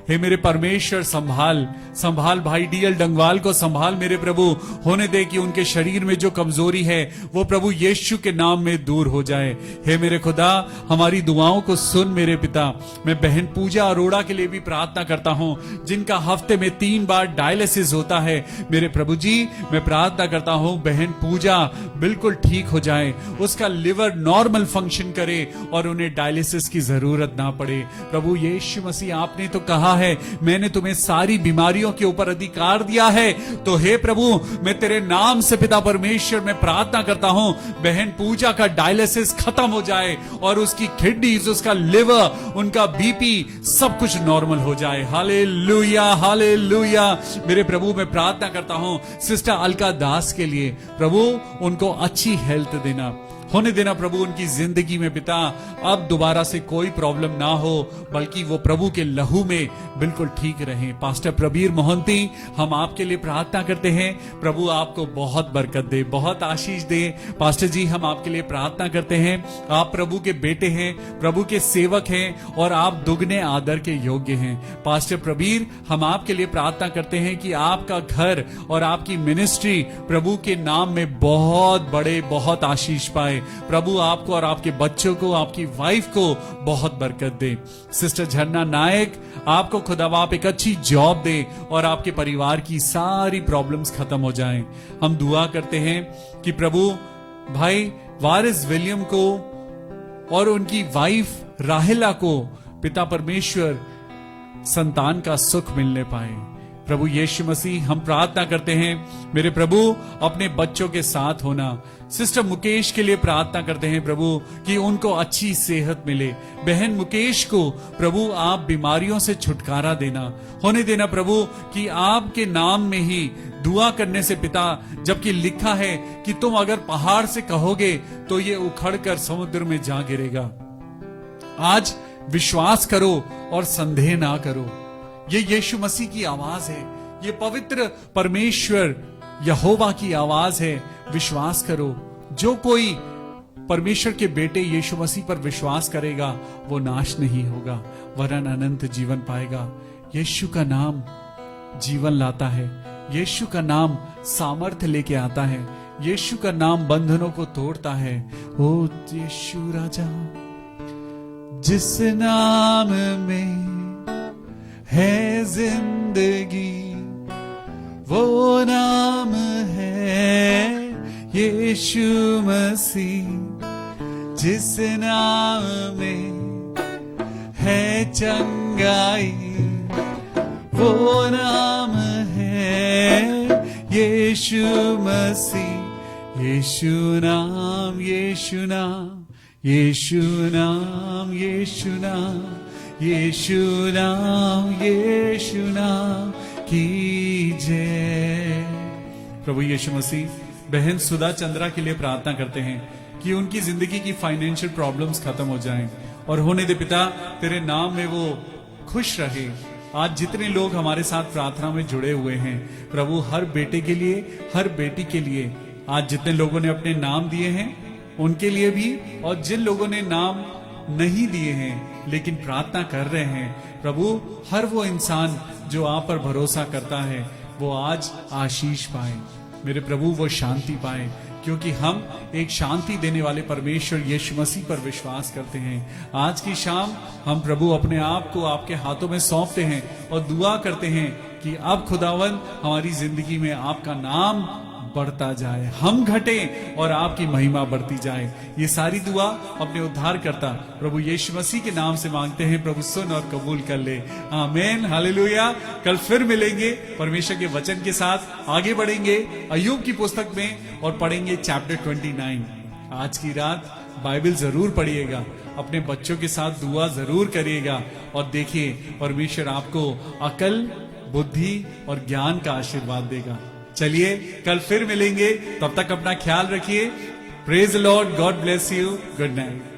हे मेरे परमेश्वर, संभाल भाई डीएल डंगवाल को संभाल मेरे प्रभु। होने दे कि उनके शरीर में जो कमजोरी है वो प्रभु यीशु के नाम में दूर हो जाए। हे मेरे खुदा, हमारी दुआओं को सुन मेरे पिता। मैं बहन पूजा अरोड़ा के लिए भी प्रार्थना करता हूं, जिनका हफ्ते में 3 बार डायलिसिस होता है। मेरे प्रभु जी, मैं प्रार्थना करता हूं बहन पूजा बिल्कुल ठीक हो जाए, उसका लिवर नॉर्मल फंक्शन करे और उन्हें डायलिसिस की जरूरत ना पड़े। प्रभु यीशु मसीह, आपने तो कहा है मैंने तुम्हें सारी बीमारियों के ऊपर अधिकार दिया है। तो हे प्रभु, मैं तेरे नाम से पिता परमेश्वर में प्रार्थना करता हूं बहन पूजा का डायलिसिस खत्म हो जाए और उसकी किडनीज, उसका लिवर, उनका बीपी सब कुछ नॉर्मल हो जाए। Hallelujah, hallelujah. मेरे प्रभु, मैं प्रार्थना करता हूं सिस्टर अलका दास के लिए, प्रभु उनको अच्छी हेल्थ देना, होने देना प्रभु उनकी जिंदगी में पिता। अब दोबारा से कोई प्रॉब्लम ना हो, बल्कि वो प्रभु के लहू में बिल्कुल ठीक रहें। पास्टर प्रबीर मोहंती, हम आपके लिए प्रार्थना करते हैं, प्रभु आपको बहुत बरकत दे, बहुत आशीष दे। पास्टर जी, हम आपके लिए प्रार्थना करते हैं, आप प्रभु के बेटे हैं, प्रभु के सेवक हैं और आप दुगने आदर के योग्य हैं। पास्टर प्रबीर, हम आपके लिए प्रार्थना करते हैं कि आपका घर और आपकी मिनिस्ट्री प्रभु के नाम में बहुत बड़े, बहुत आशीष पाए। प्रभु आपको और आपके बच्चों को, आपकी वाइफ को बहुत बरकत दे। सिस्टर झरना नायक, आपको खुदा बाप एक अच्छी जॉब दे और आपके परिवार की सारी प्रॉब्लम्स खत्म हो जाएं। हम दुआ करते हैं कि प्रभु भाई वारिस विलियम को और उनकी वाइफ राहेला को पिता परमेश्वर संतान का सुख मिलने पाए। प्रभु यीशु मसीह, हम प्रार्थना करते हैं मेरे प्रभु अपने बच्चों के साथ होना। सिस्टर मुकेश के लिए प्रार्थना करते हैं प्रभु कि उनको अच्छी सेहत मिले। बहन मुकेश को प्रभु आप बीमारियों से छुटकारा देना, होने देना प्रभु कि आपके नाम में ही दुआ करने से पिता, जबकि लिखा है कि तुम अगर पहाड़ से कहोगे तो ये उखड़कर समुद्र में जा गिरेगा। आज विश्वास करो और संदेह ना करो। ये यीशु मसीह की आवाज है, ये पवित्र परमेश्वर यहोवा की आवाज है। विश्वास करो, जो कोई परमेश्वर के बेटे यीशु मसीह पर विश्वास करेगा वो नाश नहीं होगा वरन अनंत जीवन पाएगा। यीशु का नाम जीवन लाता है, यीशु का नाम सामर्थ्य लेके आता है, यीशु का नाम बंधनों को तोड़ता है। ओ यीशु राजा, जिस नाम में है जिंदगी वो नाम है यीशु मसीह। जिस नाम में है चंगाई वो नाम है यीशु मसीह। यीशु नाम, यीशु नाम, यीशु नाम, यीशु नाम, यीशु नाम, यीशु नाम की जय। प्रभु यीशु मसीह, बहन सुधा चंद्रा के लिए प्रार्थना करते हैं कि उनकी जिंदगी की फाइनेंशियल प्रॉब्लम्स खत्म हो जाएं और होने दे पिता तेरे नाम में वो खुश रहे। आज जितने लोग हमारे साथ प्रार्थना में जुड़े हुए हैं प्रभु, हर बेटे के लिए, हर बेटी के लिए, आज जितने लोगों ने अपने नाम दिए हैं उनके लिए भी, और जिन लोगों ने नाम नहीं दिए हैं लेकिन प्रार्थना कर रहे हैं प्रभु, हर वो इंसान जो आप पर भरोसा करता है वो आज आशीष पाए। मेरे प्रभु वो शांति पाए, क्योंकि हम एक शांति देने वाले परमेश्वर यीशु मसीह पर विश्वास करते हैं। आज की शाम हम प्रभु अपने आप को आपके हाथों में सौंपते हैं और दुआ करते हैं कि अब खुदावन हमारी जिंदगी में आपका नाम बढ़ता जाए, हम घटे और आपकी महिमा बढ़ती जाए। ये सारी दुआ अपने उद्धार करता प्रभु यीशु मसीह के नाम से मांगते हैं। प्रभु सुन और कबूल कर ले, आमीन, हालेलुया। कल फिर मिलेंगे परमेश्वर के वचन के साथ, आगे बढ़ेंगे अय्यूब की पुस्तक में और पढ़ेंगे चैप्टर 29। आज की रात बाइबल जरूर पढ़िएगा, अपने बच्चों के साथ दुआ जरूर करिएगा और देखिए परमेश्वर आपको अकल, बुद्धि और ज्ञान का आशीर्वाद देगा। चलिए कल फिर मिलेंगे, तब तक अपना ख्याल रखिए। Praise the Lord, God bless you, good night.